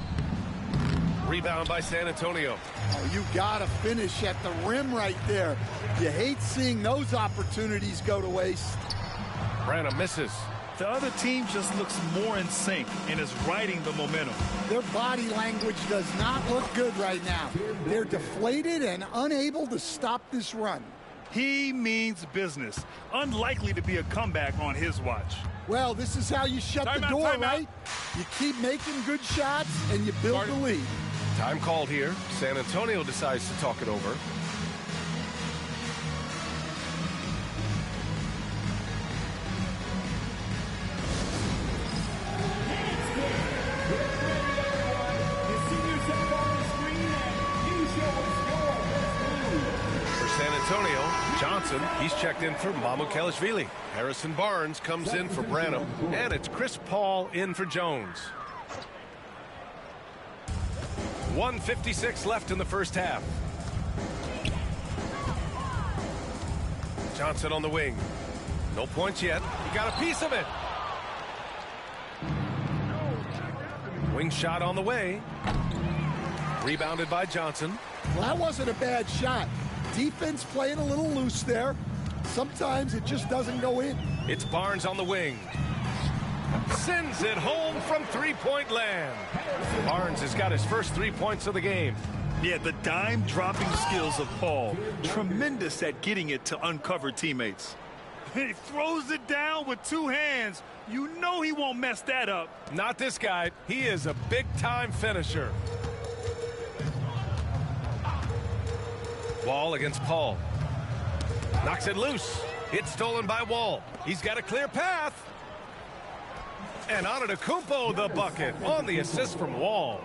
Rebound by San Antonio. Oh, you got to finish at the rim right there. You hate seeing those opportunities go to waste. Branham misses. The other team just looks more in sync and is riding the momentum. Their body language does not look good right now. They're deflated and unable to stop this run. He means business. Unlikely to be a comeback on his watch. Well, this is how you shut the door, right? You keep making good shots and you build the lead. Time called here. San Antonio decides to talk it over. For San Antonio, Johnson, he's checked in for Mamukelashvili. Harrison Barnes comes in for Branham. And it's Chris Paul in for Jones. 1:56 left in the first half. Johnson on the wing. No points yet. He got a piece of it. Wing shot on the way. Rebounded by Johnson. Well, that wasn't a bad shot. Defense playing a little loose there. Sometimes it just doesn't go in. It's Barnes on the wing. Sends it home from three-point land. Barnes has got his first 3 points of the game. Yeah, the dime dropping skills of Paul. Tremendous at getting it to uncover teammates. He throws it down with 2 hands. You know he won't mess that up. Not this guy. He is a big-time finisher. Wall against Paul. Knocks it loose. It's stolen by Wall. He's got a clear path. And Antetokounmpo the bucket on the assist from Wall.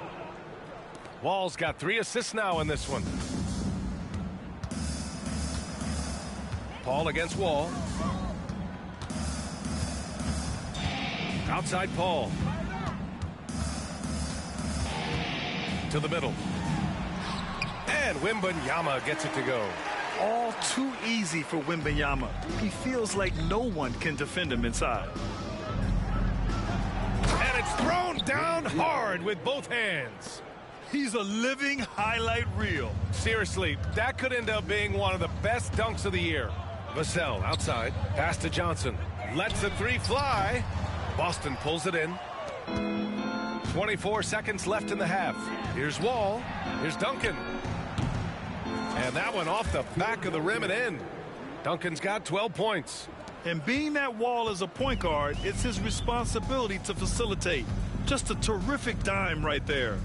Wall's got 3 assists now in this one. Paul against Wall. Outside Paul. To the middle. And Wembanyama gets it to go. All too easy for Wembanyama. He feels like no one can defend him inside. And it's thrown down hard with both hands. He's a living highlight reel. Seriously, that could end up being one of the best dunks of the year. Vassell outside. Pass to Johnson. Lets the 3 fly. Boston pulls it in. 24 seconds left in the half. Here's Wall. Here's Duncan. And that one off the back of the rim and in. Duncan's got 12 points. And being that Wall is a point guard, it's his responsibility to facilitate. Just a terrific dime right there.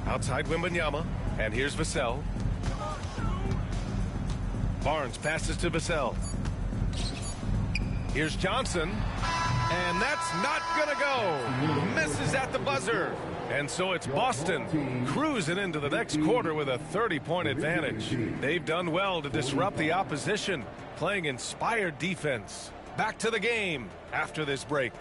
Outside Wembanyama. And here's Vassell. Barnes passes to Vassell. Here's Johnson. And that's not going to go. Misses at the buzzer. And so it's Boston cruising into the next quarter with a 30-point advantage. They've done well to disrupt the opposition, playing inspired defense. Back to the game after this break.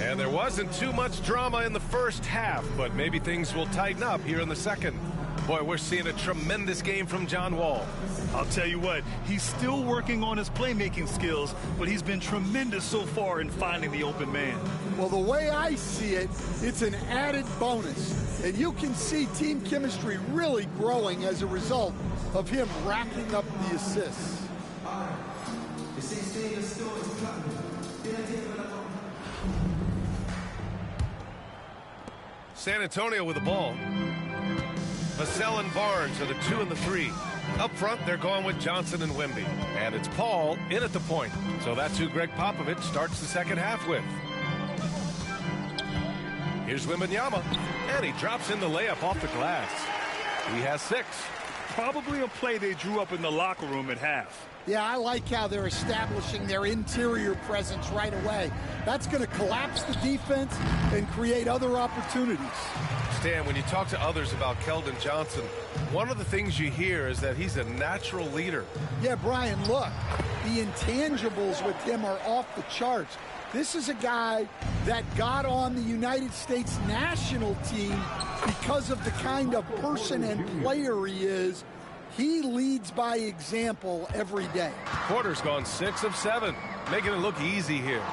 And there wasn't too much drama in the first half, but maybe things will tighten up here in the second. Boy, we're seeing a tremendous game from John Wall. I'll tell you what, he's still working on his playmaking skills, but he's been tremendous so far in finding the open man. Well, the way I see it, it's an added bonus. And you can see team chemistry really growing as a result of him racking up the assists. San Antonio with the ball. Vassell and Barnes are the 2 and the 3. Up front, they're going with Johnson and Wemby. And it's Paul in at the point. So that's who Greg Popovich starts the second half with. Here's Wembanyama. And he drops in the layup off the glass. He has 6. Probably a play they drew up in the locker room at half. Yeah, I like how they're establishing their interior presence right away. That's going to collapse the defense and create other opportunities. Stan, when you talk to others about Keldon Johnson, one of the things you hear is that he's a natural leader. Yeah, Brian, look, the intangibles with him are off the charts. This is a guy that got on the United States national team because of the kind of person and player he is. He leads by example every day. Porter's gone 6 of 7, making it look easy here.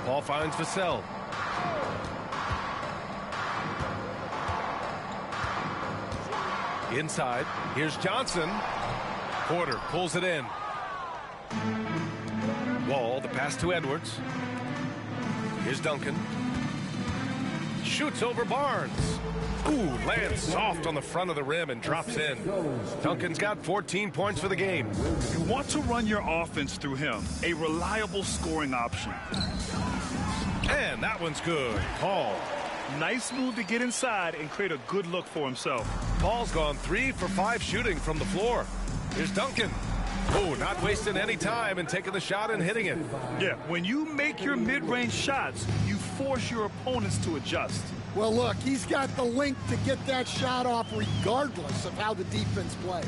Paul finds Vassell. Inside, here's Johnson. Porter pulls it in. Wall, the pass to Edwards. Here's Duncan. Shoots over Barnes. Ooh, lands soft on the front of the rim and drops in. Duncan's got 14 points for the game. You want to run your offense through him, a reliable scoring option. And that one's good. Paul. Nice move to get inside and create a good look for himself. Paul's gone 3 for 5 shooting from the floor. Here's Duncan. Oh, not wasting any time and taking the shot and hitting it. Yeah, when you make your mid-range shots, you force your opponents to adjust. Well, look, he's got the length to get that shot off regardless of how the defense plays.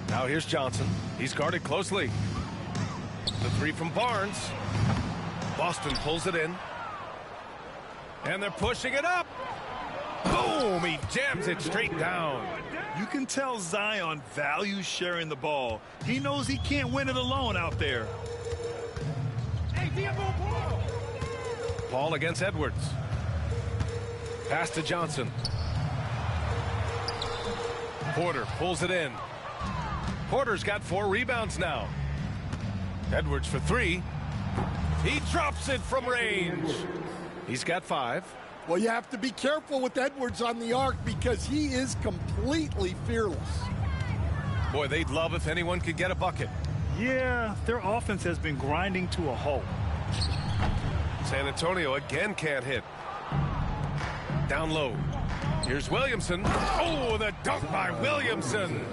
Now here's Johnson. He's guarded closely. The 3 from Barnes. Boston pulls it in. And they're pushing it up. Boom! He jams it straight down. You can tell Zion values sharing the ball. He knows he can't win it alone out there. Paul against Edwards. Pass to Johnson. Porter pulls it in. Porter's got 4 rebounds now. Edwards for 3. He drops it from range. He's got 5. Well, you have to be careful with Edwards on the arc because he is completely fearless. Boy, they'd love if anyone could get a bucket. Yeah, their offense has been grinding to a halt. San Antonio again can't hit. Down low. Here's Williamson. Oh, the dunk by Williamson.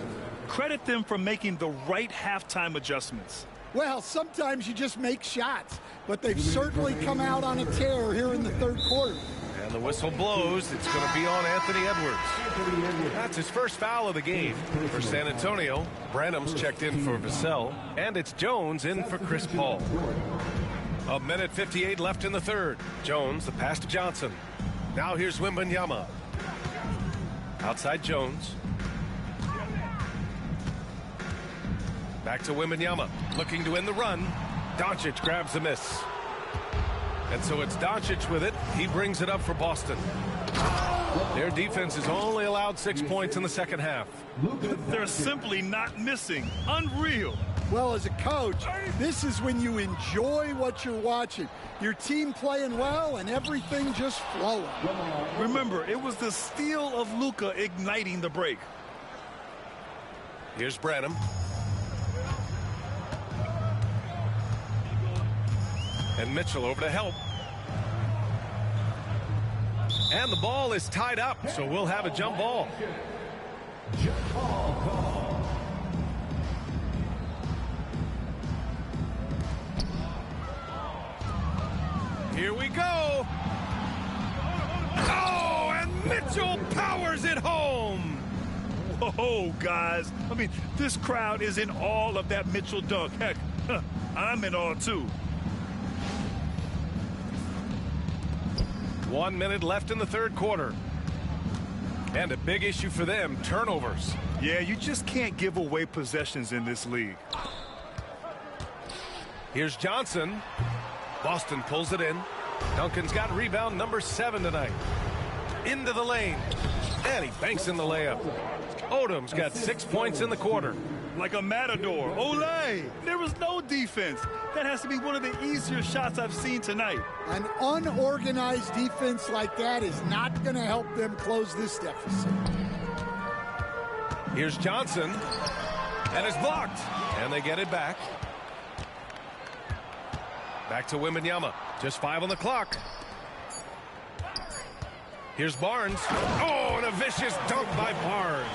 Credit them for making the right halftime adjustments. Well, sometimes you just make shots, but they've certainly come out on a tear here in the third quarter. And the whistle blows. It's going to be on Anthony Edwards. That's his first foul of the game. For San Antonio, Branham's checked in for Vassell, and it's Jones in for Chris Paul. 1:58 left in the third. Jones, the pass to Johnson. Now here's Wembanyama. Outside Jones. Back to Wembanyama, looking to win the run. Doncic grabs the miss. And so it's Doncic with it. He brings it up for Boston. Their defense has only allowed 6 points in the second half. They're simply not missing. Unreal. Well, as a coach, this is when you enjoy what you're watching. Your team playing well and everything just flowing. Remember, it was the steal of Luka igniting the break. Here's Branham. And Mitchell over to help. And the ball is tied up, so we'll have a jump ball. Here we go. Oh, and Mitchell powers it home. Whoa, guys. I mean, this crowd is in awe of that Mitchell dunk. Heck, I'm in awe, too. 1 minute left in the third quarter. And a big issue for them, turnovers. Yeah, you just can't give away possessions in this league. Here's Johnson. Boston pulls it in. Duncan's got rebound number 7 tonight. Into the lane. And he banks in the layup. Odom's got 6 points in the quarter. Like a matador. Olay! There was no defense. That has to be one of the easier shots I've seen tonight. An unorganized defense like that is not going to help them close this deficit. Here's Johnson. And it's blocked. And they get it back. Back to Wembanyama. Just 5 on the clock. Here's Barnes. Oh, and a vicious dunk by Barnes.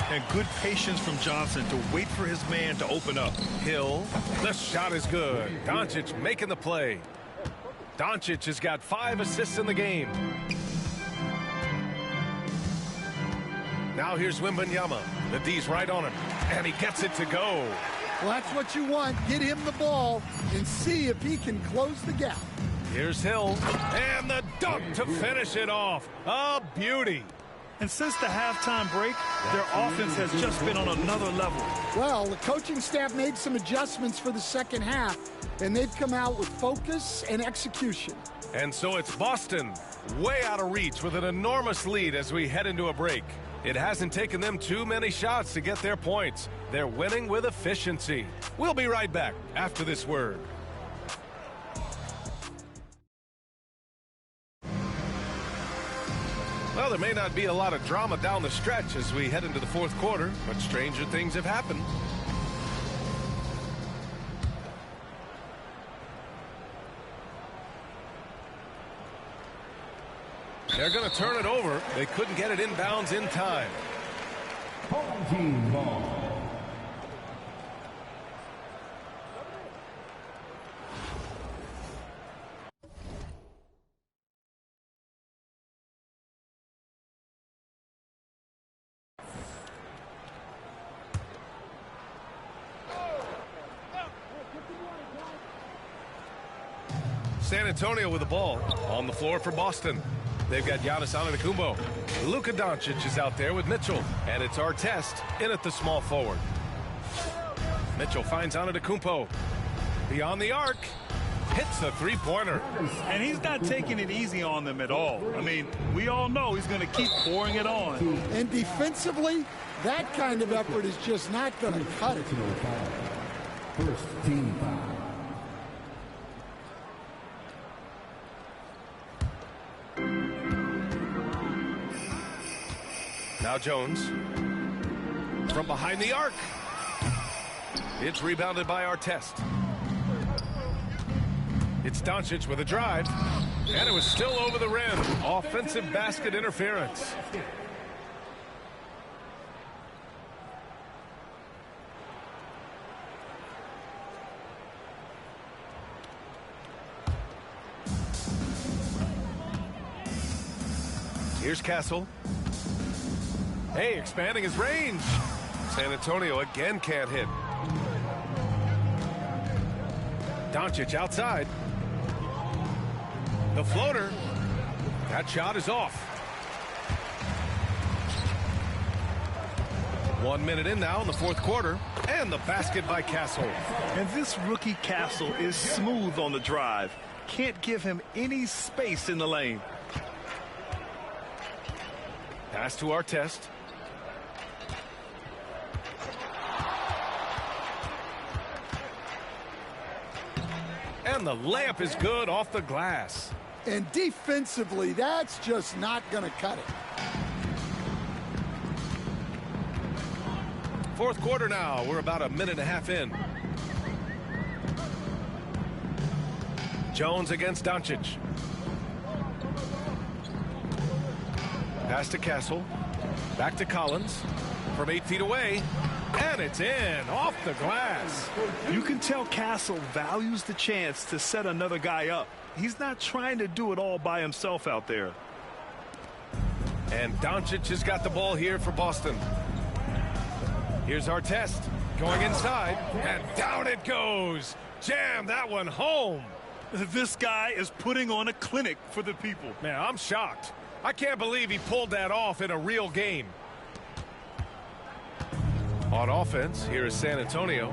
And good patience from Johnson to wait for his man to open up. Hill. The shot is good. Doncic making the play. Doncic has got 5 assists in the game. Now here's Wembanyama. The D's right on him. And he gets it to go. Well, that's what you want. Get him the ball and see if he can close the gap. Here's Hill. And the dunk to finish it off. A beauty. And since the halftime break, their offense has just been on another level. Well, the coaching staff made some adjustments for the second half, and they've come out with focus and execution. And so it's Boston way out of reach with an enormous lead as we head into a break. It hasn't taken them too many shots to get their points. They're winning with efficiency. We'll be right back after this word. Well, there may not be a lot of drama down the stretch as we head into the fourth quarter, but stranger things have happened. They're going to turn it over. They couldn't get it inbounds in time. Home team ball. San Antonio with the ball on the floor for Boston. They've got Giannis Antetokounmpo. Luka Doncic is out there with Mitchell. And it's Artest in at the small forward. Mitchell finds Antetokounmpo. Beyond the arc. Hits the three-pointer. And he's not taking it easy on them at all. I mean, we all know he's going to keep pouring it on. And defensively, that kind of effort is just not going to cut it. First team foul. Now Jones from behind the arc. It's rebounded by Artest. It's Doncic with a drive, and it was still over the rim. Offensive basket interference. Here's Castle. Hey, expanding his range. San Antonio again can't hit. Doncic outside. The floater. That shot is off. 1 minute in now in the fourth quarter. And the basket by Castle. And this rookie Castle is smooth on the drive. Can't give him any space in the lane. Pass to Artest. And the layup is good off the glass. And defensively, that's just not going to cut it. Fourth quarter now. We're about a minute and a half in. Jones against Doncic. Pass to Castle. Back to Collins. From 8 feet away. And it's in, off the glass. You can tell Castle values the chance to set another guy up. He's not trying to do it all by himself out there. And Doncic has got the ball here for Boston. Here's Artest going inside, and down it goes. Jam that one home. This guy is putting on a clinic for the people. Man, I'm shocked. I can't believe he pulled that off in a real game. On offense, here is San Antonio.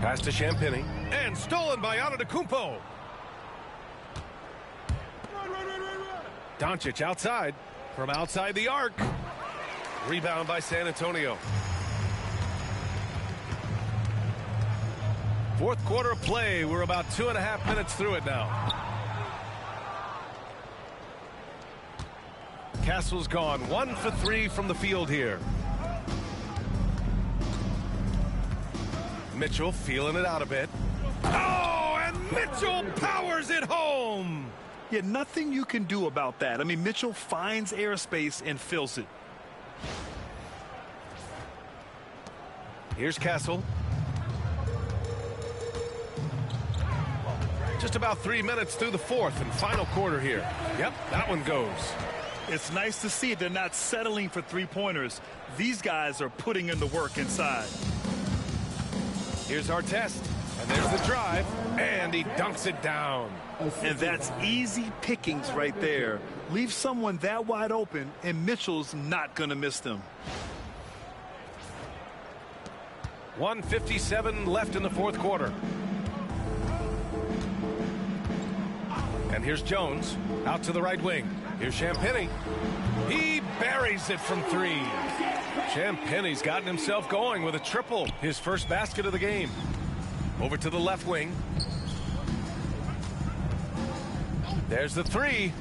Pass to Champagnie. And stolen by Antetokounmpo. Doncic outside. From outside the arc. Rebound by San Antonio. Fourth quarter of play. We're about 2.5 minutes through it now. Castle's gone 1 for 3 from the field here. Mitchell feeling it out a bit. Oh, and Mitchell powers it home. Yeah, nothing you can do about that. I mean, Mitchell finds airspace and fills it. Here's Castle. Just about 3 minutes through the fourth and final quarter here. Yep, that one goes. It's nice to see they're not settling for three-pointers. These guys are putting in the work inside. Here's our test. And there's the drive. And he dunks it down. And that's easy pickings right there. Leave someone that wide open, and Mitchell's not going to miss them. 1:57 left in the fourth quarter. And here's Jones out to the right wing. Here's Champagnie. He buries it from three. Champagnie's gotten himself going with a triple. His first basket of the game. Over to the left wing. There's the three.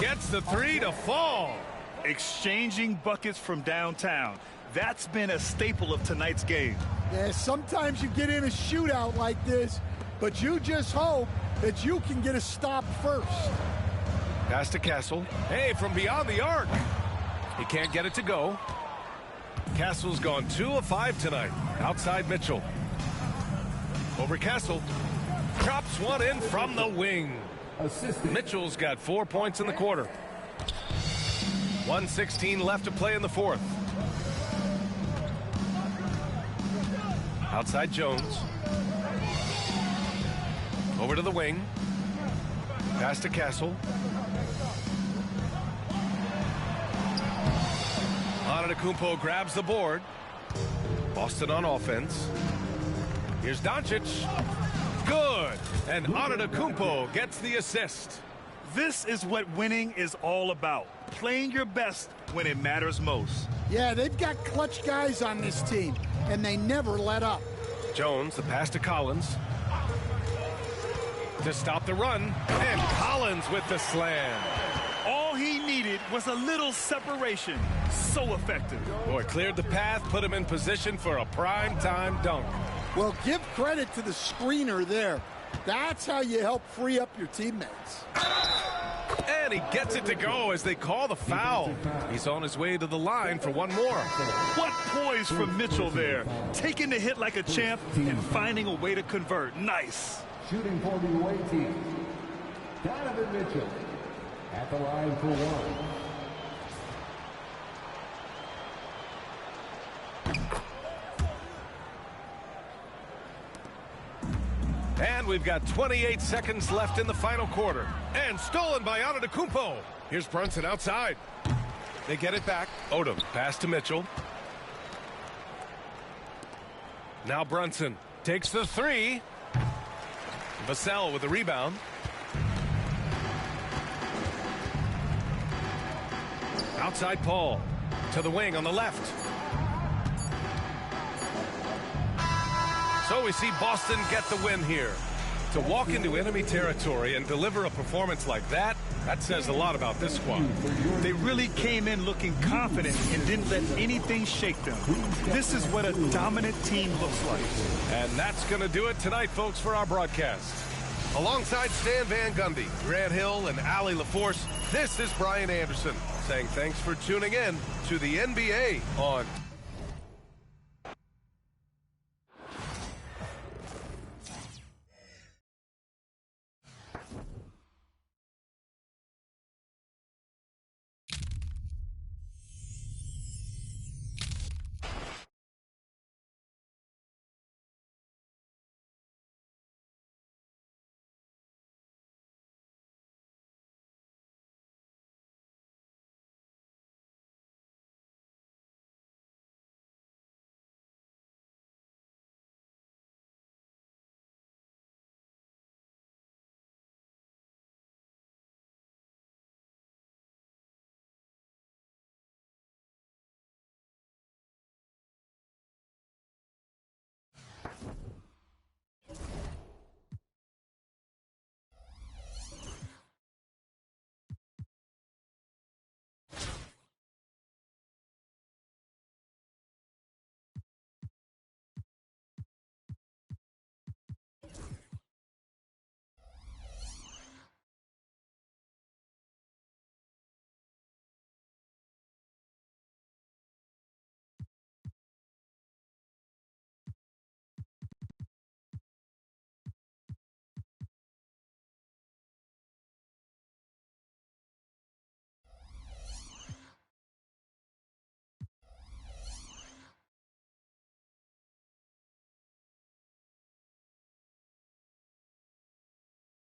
Gets the three to fall. Exchanging buckets from downtown. That's been a staple of tonight's game. Yeah, sometimes you get in a shootout like this, but you just hope that you can get a stop first. Pass to Castle. Hey, from beyond the arc. He can't get it to go. Castle's gone 2 of 5 tonight. Outside Mitchell. Over Castle. Drops one in from the wing. Mitchell's got 4 points in the quarter. 1:16 left to play in the fourth. Outside Jones. Over to the wing. Pass to Castle. Antetokounmpo grabs the board. Boston on offense. Here's Doncic. Good. And Antetokounmpo gets the assist. This is what winning is all about. Playing your best when it matters most. Yeah, they've got clutch guys on this team, and they never let up. Jones, the pass to Collins. To stop the run. And Collins with the slam. All he needed was a little separation. So effective. Boy, cleared the path, put him in position for a prime-time dunk. Well, give credit to the screener there. That's how you help free up your teammates. And he gets it to go as they call the foul. He's on his way to the line for one more. What poise from Mitchell there. Taking the hit like a champ and finding a way to convert. Nice. Shooting for the away team, Donovan Mitchell at the line for one. And we've got 28 seconds left in the final quarter. And stolen by Antetokounmpo. Here's Brunson outside. They get it back. Odom, pass to Mitchell. Now Brunson takes the three. Vassell with the rebound. Outside Paul. To the wing on the left. So we see Boston get the win here. To walk into enemy territory and deliver a performance like that, that says a lot about this squad. They really came in looking confident and didn't let anything shake them. This is what a dominant team looks like. And that's going to do it tonight, folks, for our broadcast. Alongside Stan Van Gundy, Grant Hill, and Allie LaForce, this is Brian Anderson saying thanks for tuning in to the NBA on